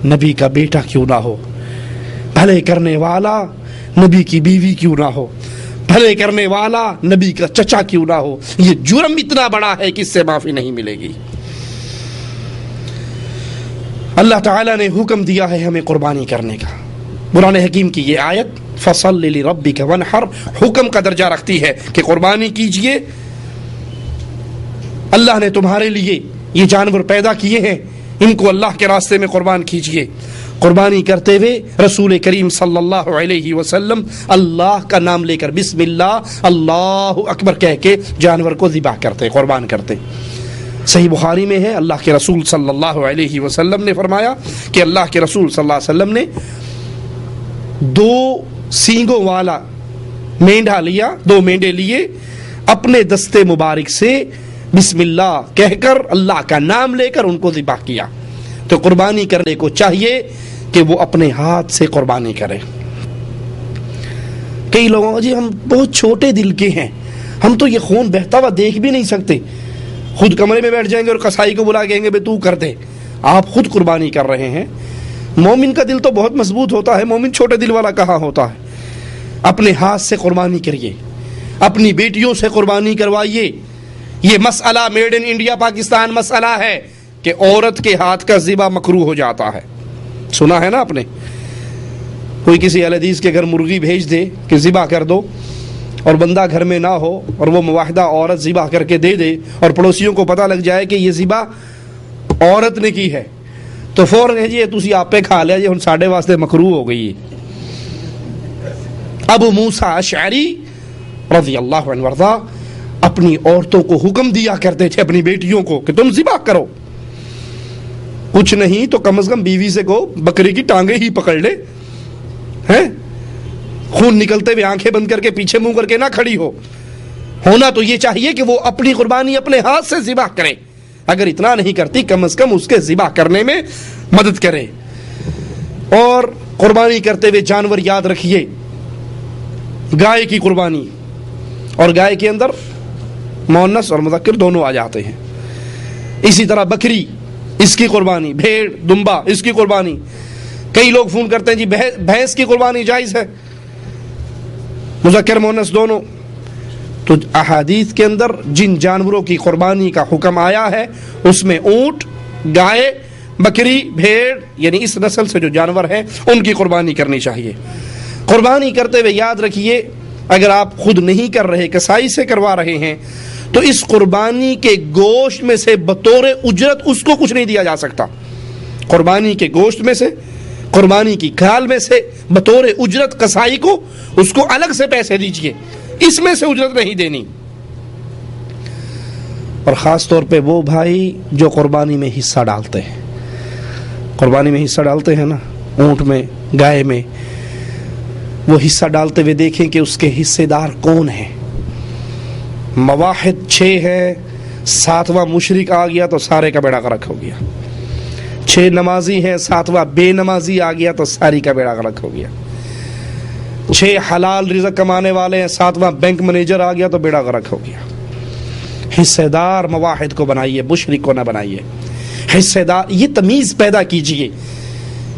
نبی کا بیٹا کیوں نہ ہو، بھلے کرنے والا نبی کی بیوی کیوں نہ ہو، بھلے کرنے والا نبی کا چچا کیوں نہ ہو، یہ جرم اتنا بڑا ہے کہ اس سے معافی نہیں ملے گی۔ اللہ تعالیٰ نے حکم دیا ہے ہمیں قربانی کرنے کا۔ قرآن حکیم کی یہ آیت فصل لربک وانحر حکم کا درجہ رکھتی ہے کہ قربانی کیجئے۔ اللہ نے تمہارے لیے یہ جانور پیدا کیے ہیں ان کو اللہ کے راستے میں قربان کیجئے۔ قربانی کرتے ہوئے رسول کریم صلی اللہ علیہ وسلم اللہ کا نام لے کر بسم اللہ اللہ اکبر کہہ کے جانور کو ذبح کرتے، قربان کرتے۔ صحیح بخاری میں ہے، اللہ کے رسول صلی اللہ علیہ وسلم نے فرمایا کہ اللہ کے رسول صلی اللہ علیہ وسلم نے 2 سینگوں والا مینڈھا لیا، 2 مینڈے لیے، اپنے دستے مبارک سے بسم اللہ کہہ کر اللہ کا نام لے کر ان کو ذبح کیا۔ تو قربانی کرنے کو چاہیے کہ وہ اپنے ہاتھ سے قربانی کرے۔ کئی لوگوں جی ہم بہت چھوٹے دل کے ہیں، ہم تو یہ خون بہتا ہوا دیکھ بھی نہیں سکتے، خود کمرے میں بیٹھ جائیں گے اور قصائی کو بلا کہیں گے بے تو کر دے۔ آپ خود قربانی کر رہے ہیں۔ مومن کا دل تو بہت مضبوط ہوتا ہے، مومن چھوٹے دل والا کہاں ہوتا ہے؟ اپنے ہاتھ سے قربانی کریے، اپنی بیٹیوں سے قربانی کوائیے۔ یہ مسئلہ میڈ ان انڈیا پاکستان مسئلہ ہے کہ عورت کے ہاتھ کا ذبح مکروہ ہو جاتا ہے۔ سنا ہے نا آپ نے، کوئی کسی اہل حدیث کے گھر مرغی بھیج دے کہ ذبح کر دو، اور بندہ گھر میں نہ ہو اور وہ مواحدہ عورت ذبح کر کے دے دے، اور پڑوسیوں کو پتہ لگ جائے کہ یہ ذبح عورت نے کی ہے، تو فوراً ہے جی تسی آپ پہ کھا لیا جی، ہن ساڈے واسطے مکروہ ہو گئی۔ ابو موسیٰ اشعری رضی اللہ عنہ وارضا اپنی عورتوں کو حکم دیا کرتے تھے، اپنی بیٹیوں کو، کہ تم ذبح کرو، کچھ نہیں تو کم از کم بیوی سے کہو بکری کی ٹانگیں ہی پکڑ لے، ہیں خون نکلتے ہوئے آنکھیں بند کر کے پیچھے منہ کر کے نہ کھڑی ہو۔ ہونا تو یہ چاہیے کہ وہ اپنی قربانی اپنے ہاتھ سے ذبح کرے، اگر اتنا نہیں کرتی کم از کم اس کے ذبح کرنے میں مدد کرے۔ اور قربانی کرتے ہوئے جانور یاد رکھیے، گائے کی قربانی، اور گائے کے اندر مؤنث اور مذکر دونوں آ جاتے ہیں۔ اسی طرح بکری، اس کی قربانی، بھیڑ دمبا، اس کی قربانی۔ کئی لوگ فون کرتے ہیں جی بھینس کی قربانی جائز ہے، مذکر مؤنث دونوں۔ تو احادیث کے اندر جن جانوروں کی قربانی کا حکم آیا ہے اس میں اونٹ، گائے، بکری، بھیڑ، یعنی اس نسل سے جو جانور ہیں ان کی قربانی کرنی چاہیے۔ قربانی کرتے ہوئے یاد رکھیے، اگر آپ خود نہیں کر رہے، کسائی سے کروا رہے ہیں، تو اس قربانی کے گوشت میں سے بطور اجرت اس کو کچھ نہیں دیا جا سکتا۔ قربانی کے گوشت میں سے، قربانی کی کھال میں سے بطور اجرت کسائی کو اس کو الگ سے پیسے دیجئے، اس میں سے اجرت نہیں دینی۔ اور خاص طور پہ وہ بھائی جو قربانی میں حصہ ڈالتے ہیں، قربانی میں حصہ ڈالتے ہیں نا، اونٹ میں، گائے میں، وہ حصہ ڈالتے ہوئے دیکھیں کہ اس کے حصے دار کون ہیں۔ مواحد 6 ہے، 7واں مشرک آ گیا تو سارے کا بیڑا غرق ہو گیا۔ 6 نمازی ہیں، 7واں بے نمازی آ گیا تو ساری کا بیڑا غرق ہو گیا۔ 6 حلال رزق کمانے والے ہیں، 7واں بینک مینیجر آ گیا تو بیڑا غرق ہو گیا۔ حصے دار مواحد کو بنائیے، مشرک کو نہ بنائیے۔ حصے دار، یہ تمیز پیدا کیجئے،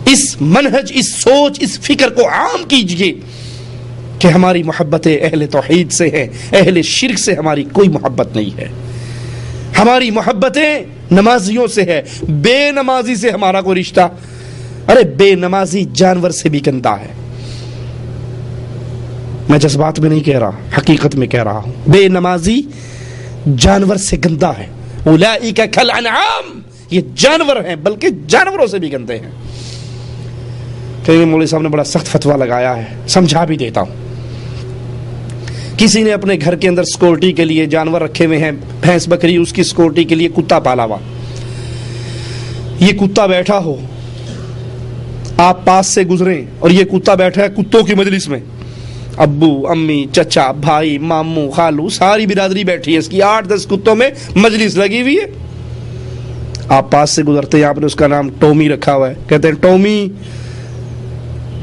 اس منہج، اس سوچ، اس فکر کو عام کیجئے کہ ہماری محبتیں اہل توحید سے ہیں، اہل شرک سے ہماری کوئی محبت نہیں ہے۔ ہماری محبتیں نمازیوں سے ہے، بے نمازی سے ہمارا کوئی رشتہ، ارے بے نمازی جانور سے بھی گندا ہے۔ میں جذبات میں نہیں کہہ رہا، حقیقت میں کہہ رہا ہوں، بے نمازی جانور سے گندا ہے۔ اولئک کالانعام، یہ جانور ہیں بلکہ جانوروں سے بھی گندے ہیں۔ کہ مولوی صاحب نے بڑا سخت فتویٰ لگایا ہے، سمجھا بھی دیتا ہوں۔ کسی نے اپنے گھر کے اندر سیکورٹی کے لیے جانور رکھے ہوئے ہیں، بھینس بکری، اس کی سیکورٹی کے لیے کتا پالا ہوا۔ یہ کتا بیٹھا ہو، آپ پاس سے گزریں اور یہ کتا بیٹھا ہے کتوں کی مجلس میں، ابو، امی، چچا، بھائی، ماموں، خالو، ساری برادری بیٹھی ہے، اس کی 8-10 کتوں میں مجلس لگی ہوئی ہے۔ آپ پاس سے گزرتے ہیں، آپ نے اس کا نام ٹومی رکھا ہوا ہے، کہتے ہیں ٹومی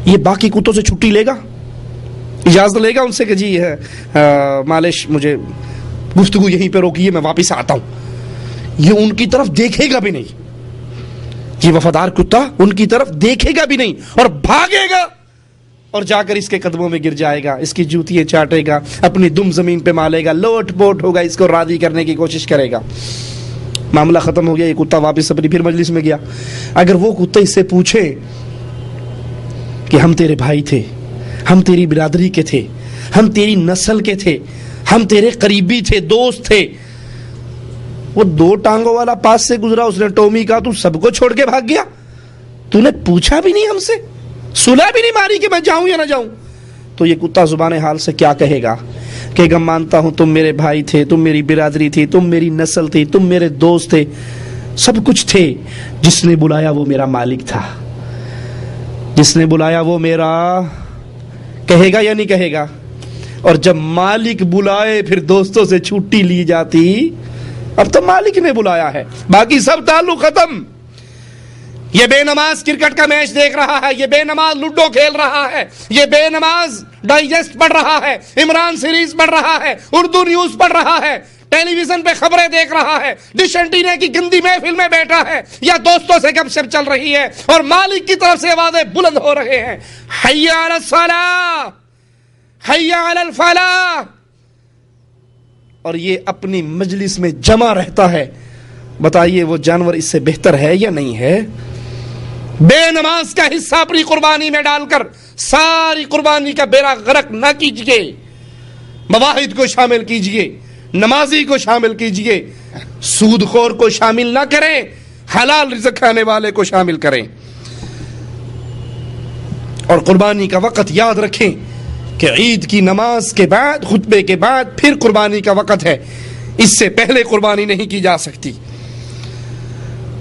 یہ باقی کتوں سے چھٹی لے گا، اجازت لے گا ان سے کہ جی معلش مجھے گفتگو یہیں پہ روکیے، میں واپس آتا ہوں۔ یہ ان کی طرف دیکھے گا بھی نہیں، یہ وفادار کتا ان کی طرف دیکھے گا بھی نہیں اور بھاگے گا اور جا کر اس کے قدموں میں گر جائے گا، اس کی جوتیاں چاٹے گا، اپنی دم زمین پہ مالے گا، لوٹ پوٹ ہوگا، اس کو راضی کرنے کی کوشش کرے گا۔ معاملہ ختم ہو گیا، یہ کتا واپس اپنی پھر مجلس میں گیا۔ اگر وہ کتا اس سے پوچھے کہ ہم تیرے بھائی تھے، ہم تیری برادری کے تھے، ہم تیری نسل کے تھے، ہم تیرے قریبی تھے، دوست تھے، وہ 2 ٹانگوں والا پاس سے گزرا, اس نے ٹومی کہا تو سب کو چھوڑ کے بھاگ گیا, تو نے پوچھا بھی نہیں ہم سے, صلح بھی نہیں ماری کہ میں جاؤں یا نہ جاؤں. تو یہ کتا زبان حال سے کیا کہے گا؟ کہ گا مانتا ہوں تم میرے بھائی تھے, تم میری برادری تھی, تم میری نسل تھی, تم میرے دوست تھے, سب کچھ تھے. جس نے بلایا وہ میرا مالک تھا, جس نے بلایا وہ میرا, کہے گا یا نہیں کہے گا؟ اور جب مالک بلائے پھر دوستوں سے چھٹی لی جاتی, اب تو مالک نے بلایا ہے, باقی سب تعلق ختم. یہ بے نماز کرکٹ کا میچ دیکھ رہا ہے, یہ بے نماز لوڈو کھیل رہا ہے, یہ بے نماز ڈائجسٹ پڑھ رہا ہے, عمران سیریز پڑھ رہا ہے, اردو نیوز پڑھ رہا ہے, ٹیلی ویژن پہ خبریں دیکھ رہا ہے, ڈش اینٹینا کی گندی محفل میں بیٹھا ہے, یا دوستوں سے گپ شپ چل رہی ہے اور مالک کی طرف سے آوازیں بلند ہو رہے ہیں, حی علی الصلاۃ, حی علی الفلاح, اور یہ اپنی مجلس میں جمع رہتا ہے. بتائیے وہ جانور اس سے بہتر ہے یا نہیں ہے؟ بے نماز کا حصہ اپنی قربانی میں ڈال کر ساری قربانی کا بیڑا غرق نہ کیجیے, مواحد کو شامل کیجیے, نمازی کو شامل کیجیے, سود خور کو شامل نہ کریں, حلال رزق کھانے والے کو شامل کریں. اور قربانی کا وقت یاد رکھیں کہ عید کی نماز کے بعد, خطبے کے بعد پھر قربانی کا وقت ہے, اس سے پہلے قربانی نہیں کی جا سکتی.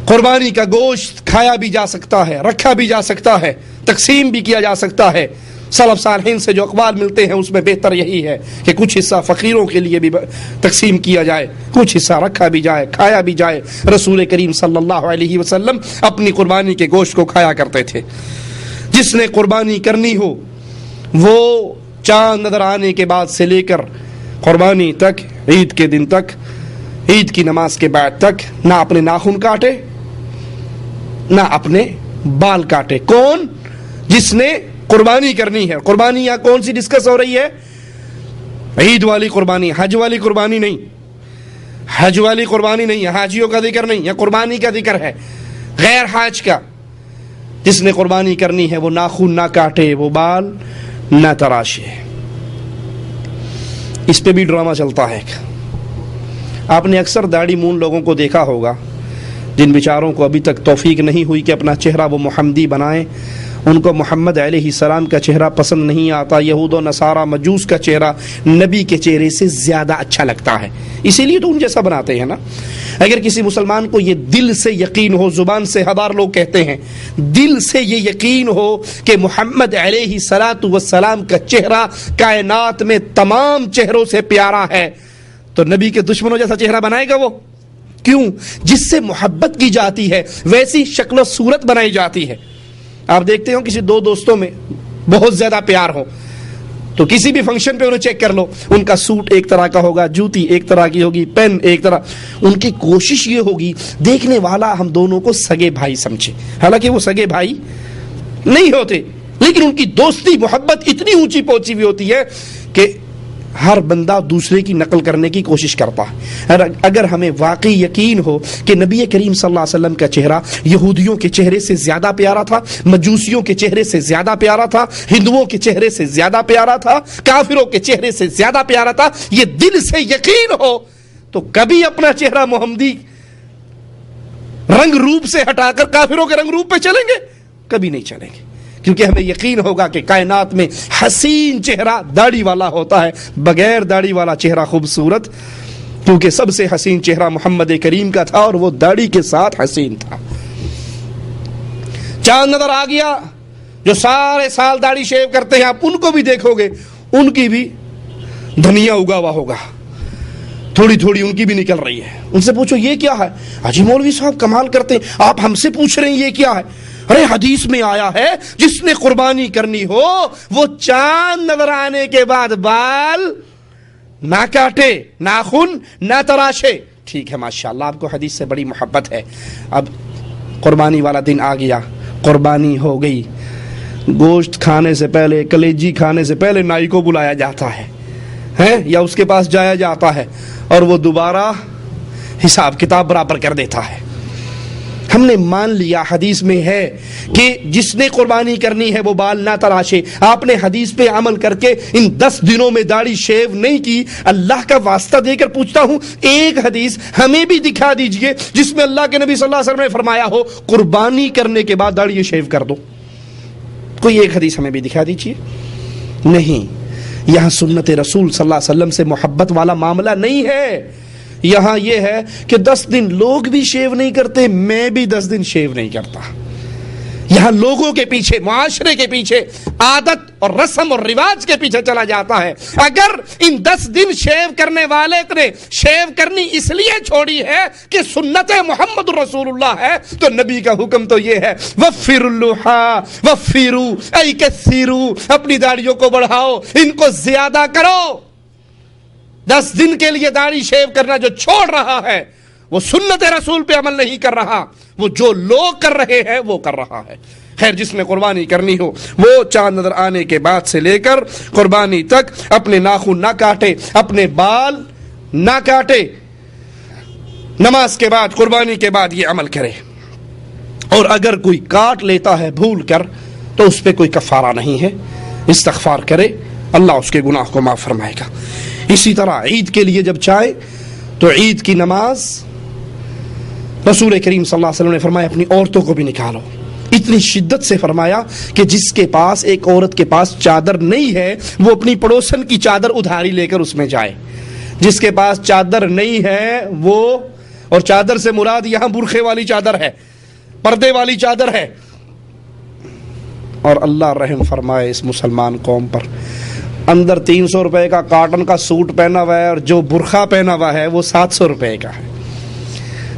قربانی کا گوشت کھایا بھی جا سکتا ہے, رکھا بھی جا سکتا ہے, تقسیم بھی کیا جا سکتا ہے. سلف صالحین سے جو اقوال ملتے ہیں اس میں بہتر یہی ہے کہ کچھ حصہ فقیروں کے لیے بھی تقسیم کیا جائے, کچھ حصہ رکھا بھی جائے, کھایا بھی جائے. رسول کریم صلی اللہ علیہ وسلم اپنی قربانی کے گوشت کو کھایا کرتے تھے. جس نے قربانی کرنی ہو وہ چاند نظر آنے کے بعد سے لے کر قربانی تک, عید کے دن تک, عید کی نماز کے بعد تک نہ اپنے ناخن کاٹے نہ اپنے بال کاٹے. کون؟ جس نے قربانی کرنی ہے. قربانی یہاں کون سی ڈسکس ہو رہی ہے؟ عید والی قربانی, حج والی قربانی نہیں, حج والی قربانی نہیں ہے, حاجیوں کا ذکر نہیں ہے, قربانی کا ذکر ہے غیر حاج کا. جس نے قربانی کرنی ہے وہ ناخن نہ کاٹے, وہ بال نہ تراشے. اس پہ بھی ڈرامہ چلتا ہے. آپ نے اکثر داڑھی مون لوگوں کو دیکھا ہوگا جن بیچاروں کو ابھی تک توفیق نہیں ہوئی کہ اپنا چہرہ وہ محمدی بنائیں. ان کو محمد علیہ السلام کا چہرہ پسند نہیں آتا. یہود و نصارہ مجوس کا چہرہ نبی کے چہرے سے زیادہ اچھا لگتا ہے, اسی لیے تو ان جیسا بناتے ہیں نا. اگر کسی مسلمان کو یہ دل سے یقین ہو, زبان سے ہزار لوگ کہتے ہیں, دل سے یہ یقین ہو کہ محمد علیہ الصلوۃ والسلام کا چہرہ کائنات میں تمام چہروں سے پیارا ہے, تو نبی کے دشمنوں جیسا چہرہ بنائے گا وہ؟ کیوں؟ جس سے محبت کی جاتی ہے ویسی شکل و صورت بنائی جاتی ہے. آپ دیکھتے ہو کسی دو دوستوں میں بہت زیادہ پیار ہو تو کسی بھی فنکشن پہ انہیں چیک کر لو, ان کا سوٹ ایک طرح کا ہوگا, جوتی ایک طرح کی ہوگی, پین ایک طرح. ان کی کوشش یہ ہوگی دیکھنے والا ہم دونوں کو سگے بھائی سمجھے, حالانکہ وہ سگے بھائی نہیں ہوتے, لیکن ان کی دوستی محبت اتنی اونچی پہنچی ہوئی ہوتی ہے کہ ہر بندہ دوسرے کی نقل کرنے کی کوشش کرتا ہے. اگر ہمیں واقعی یقین ہو کہ نبی کریم صلی اللہ علیہ وسلم کا چہرہ یہودیوں کے چہرے سے زیادہ پیارا تھا, مجوسیوں کے چہرے سے زیادہ پیارا تھا, ہندوؤں کے چہرے سے زیادہ پیارا تھا, کافروں کے چہرے سے زیادہ پیارا تھا, یہ دل سے یقین ہو تو کبھی اپنا چہرہ محمدی رنگ روپ سے ہٹا کر کافروں کے رنگ روپ پہ چلیں گے؟ کبھی نہیں چلیں گے, کیونکہ ہمیں یقین ہوگا کہ کائنات میں حسین چہرہ داڑھی والا ہوتا ہے, بغیر داڑھی والا چہرہ خوبصورت, کیونکہ سب سے حسین چہرہ محمد کریم کا تھا اور وہ داڑھی کے ساتھ حسین تھا. چاند نظر آ گیا, جو سارے سال داڑھی شیو کرتے ہیں آپ ان کو بھی دیکھو گے, ان کی بھی دھنیا اگا ہوا ہوگا, تھوڑی تھوڑی ان کی بھی نکل رہی ہے. ان سے پوچھو یہ کیا ہے؟ حاجی مولوی صاحب کمال کرتے ہیں, آپ ہم سے پوچھ رہے ہیں یہ کیا ہے؟ ارے حدیث میں آیا ہے جس نے قربانی کرنی ہو وہ چاند نظر آنے کے بعد بال نہ کاٹے, ناخن نہ تراشے. ٹھیک ہے, ماشاءاللہ آپ کو حدیث سے بڑی محبت ہے. اب قربانی والا دن آ گیا, قربانی ہو گئی, گوشت کھانے سے پہلے, کلیجی کھانے سے پہلے نائی کو بلایا جاتا ہے یا اس کے پاس جایا جاتا ہے اور وہ دوبارہ حساب کتاب برابر کر دیتا ہے. ہم نے مان لیا حدیث میں ہے کہ جس نے قربانی کرنی ہے وہ بال نہ تراشے. آپ نے حدیث پہ عمل کر کے ان 10 دنوں میں داڑھی شیو نہیں کی. اللہ کا واسطہ دے کر پوچھتا ہوں ایک حدیث ہمیں بھی دکھا دیجئے جس میں اللہ کے نبی صلی اللہ علیہ وسلم نے فرمایا ہو قربانی کرنے کے بعد داڑھی شیو کر دو. کوئی ایک حدیث ہمیں بھی دکھا دیجئے. نہیں, یہاں سنت رسول صلی اللہ علیہ وسلم سے محبت والا معاملہ نہیں ہے. یہاں یہ ہے کہ 10 دن لوگ بھی شیو نہیں کرتے, میں بھی 10 دن شیو نہیں کرتا. یہاں لوگوں کے پیچھے, معاشرے کے پیچھے, عادت اور رسم اور رواج کے پیچھے چلا جاتا ہے. اگر ان 10 دن شیو کرنے والے نے شیو کرنی اس لیے چھوڑی ہے کہ سنت محمد رسول اللہ ہے, تو نبی کا حکم تو یہ ہے وفر اللحا وفروا ای کثروا, اپنی داڑھیوں کو بڑھاؤ, ان کو زیادہ کرو. 10 دن کے لیے داڑھی شیو کرنا جو چھوڑ رہا ہے وہ سنت رسول پہ عمل نہیں کر رہا, وہ جو لوگ کر رہے ہیں وہ کر رہا ہے. خیر, جس نے قربانی کرنی ہو وہ چاند نظر آنے کے بعد سے لے کر قربانی تک اپنے ناخن نہ کاٹے, اپنے بال نہ کاٹے, نماز کے بعد قربانی کے بعد یہ عمل کرے. اور اگر کوئی کاٹ لیتا ہے بھول کر تو اس پہ کوئی کفارہ نہیں ہے, استغفار کرے, اللہ اس کے گناہ کو معاف فرمائے گا. اسی طرح عید کے لیے جب چاہے تو عید کی نماز رسول کریم صلی اللہ علیہ وسلم نے فرمایا اپنی عورتوں کو بھی نکالو. اتنی شدت سے فرمایا کہ جس کے پاس, ایک عورت کے پاس چادر نہیں ہے وہ اپنی پڑوسن کی چادر ادھاری لے کر اس میں جائے. جس کے پاس چادر نہیں ہے وہ, اور چادر سے مراد یہاں برخے والی چادر ہے, پردے والی چادر ہے. اور اللہ رحم فرمائے اس مسلمان قوم پر, اندر 300 روپے کا کاٹن کا سوٹ پہنا ہوا ہے اور جو برقع پہنا ہوا ہے وہ 700 روپے کا ہے.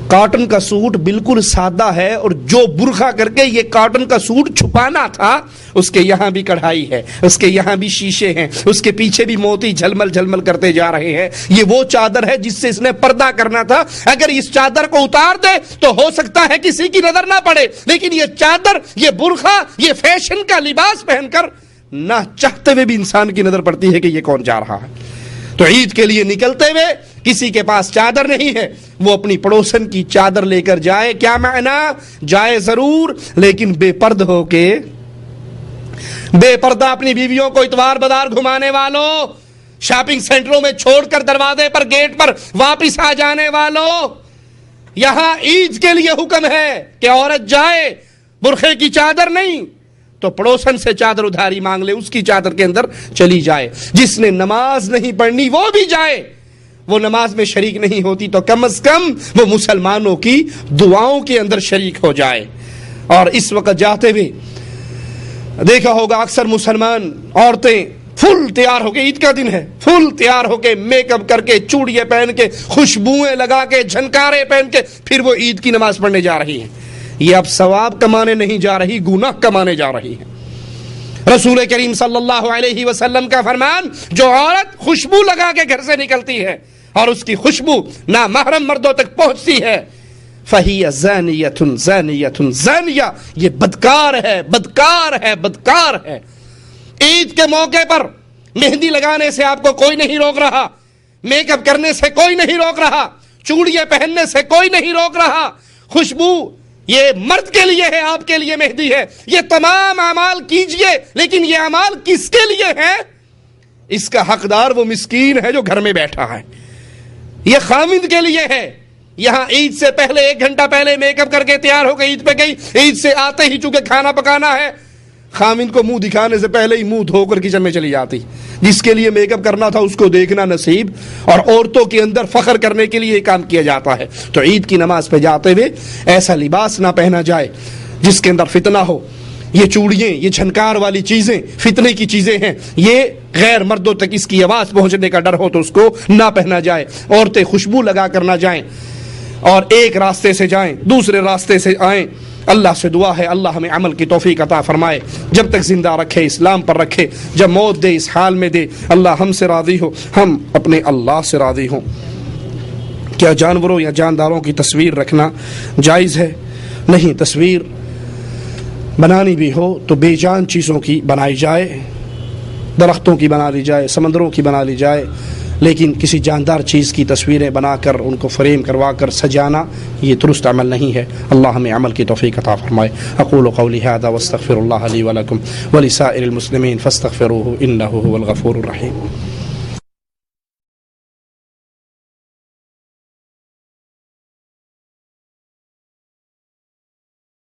کاٹن کا سوٹ بالکل سادہ ہے, اور جو برقع کر کے یہ کاٹن کا سوٹ چھپانا تھا اس کے یہاں بھی کڑھائی ہے, اس کے یہاں بھی شیشے ہیں, اس کے پیچھے بھی موتی جھلمل جھلمل کرتے جا رہے ہیں. یہ وہ چادر ہے جس سے اس نے پردہ کرنا تھا. اگر اس چادر کو اتار دے تو ہو سکتا ہے کسی کی نظر نہ پڑے, لیکن یہ چادر, یہ برقع, یہ فیشن کا لباس پہن کر نہ چاہتے ہوئے بھی انسان کی نظر پڑتی ہے کہ یہ کون جا رہا ہے. تو عید کے لیے نکلتے ہوئے کسی کے پاس چادر نہیں ہے وہ اپنی پڑوسن کی چادر لے کر جائے. کیا معنی؟ جائے ضرور لیکن بے پرد ہو کے, بے پردہ اپنی بیویوں کو اتوار بازار گھمانے والوں, شاپنگ سینٹروں میں چھوڑ کر دروازے پر, گیٹ پر واپس آ جانے والوں, یہاں عید کے لیے حکم ہے کہ عورت جائے, برقعے کی چادر نہیں تو پڑوسن سے چادر ادھاری مانگ لے, اس کی چادر کے اندر چلی جائے. جس نے نماز نہیں پڑھنی وہ بھی جائے, وہ نماز میں شریک نہیں ہوتی تو کم از کم وہ مسلمانوں کی دعاؤں کے اندر شریک ہو جائے. اور اس وقت جاتے ہوئے دیکھا ہوگا اکثر مسلمان عورتیں فل تیار ہو کے, عید کا دن ہے, فل تیار ہو کے, میک اپ کر کے, چوڑیاں پہن کے, خوشبوئیں لگا کے, جھنکارے پہن کے پھر وہ عید کی نماز پڑھنے جا رہی ہیں. یہ اب ثواب کمانے نہیں جا رہی, گناہ کمانے جا رہی ہے. رسول کریم صلی اللہ علیہ وسلم کا فرمان, جو عورت خوشبو لگا کے گھر سے نکلتی ہے اور اس کی خوشبو نامحرم مردوں تک پہنچتی ہے, فَهِيَ زَانِيَةٌ زَانِيَةٌ زَانِيَةٌ, یہ بدکار ہے, بدکار ہے, بدکار ہے. عید کے موقع پر مہندی لگانے سے آپ کو کوئی نہیں روک رہا, میک اپ کرنے سے کوئی نہیں روک رہا, چوڑیاں پہننے سے کوئی نہیں روک رہا. خوشبو یہ مرد کے لیے ہے, آپ کے لیے مہندی ہے. یہ تمام اعمال کیجئے, لیکن یہ اعمال کس کے لیے ہے؟ اس کا حقدار وہ مسکین ہے جو گھر میں بیٹھا ہے. یہ خاوند کے لیے ہے. یہاں عید سے پہلے 1 گھنٹہ پہلے میک اپ کر کے تیار ہو کے عید پہ گئی, عید سے آتے ہی چونکہ کھانا پکانا ہے, خاوند کو منہ دکھانے سے پہلے ہی منہ دھو کر کچن میں چلی جاتی. جس کے لیے میک اپ کرنا تھا اس کو دیکھنا نصیب, اور عورتوں کے اندر فخر کرنے کے لیے کام کیا جاتا ہے. تو عید کی نماز پہ جاتے ہوئے ایسا لباس نہ پہنا جائے جس کے اندر فتنہ ہو. یہ چوڑیاں, یہ جھنکار والی چیزیں فتنے کی چیزیں ہیں, یہ غیر مردوں تک اس کی آواز پہنچنے کا ڈر ہو تو اس کو نہ پہنا جائے. عورتیں خوشبو لگا کر نہ جائیں, اور ایک راستے سے جائیں دوسرے راستے سے آئیں. اللہ سے دعا ہے اللہ ہمیں عمل کی توفیق عطا فرمائے, جب تک زندہ رکھے, اسلام پر رکھے, جب موت دے اس حال میں دے. اللہ ہم سے راضی ہو, ہم اپنے اللہ سے راضی ہوں. کیا جانوروں یا جانداروں کی تصویر رکھنا جائز ہے؟ نہیں, تصویر بنانی بھی ہو تو بے جان چیزوں کی بنائی جائے, درختوں کی بنا لی جائے, سمندروں کی بنا لی جائے, لیکن کسی جاندار چیز کی تصویریں بنا کر ان کو فریم کروا کر سجانا یہ درست عمل نہیں ہے. اللہ ہمیں عمل کی توفیق عطا فرمائے. اقول قولی ھذا واستغفر اللہ لی ولکم ولسائر المسلمین فاستغفروہ انہ هو الغفور الرحیم.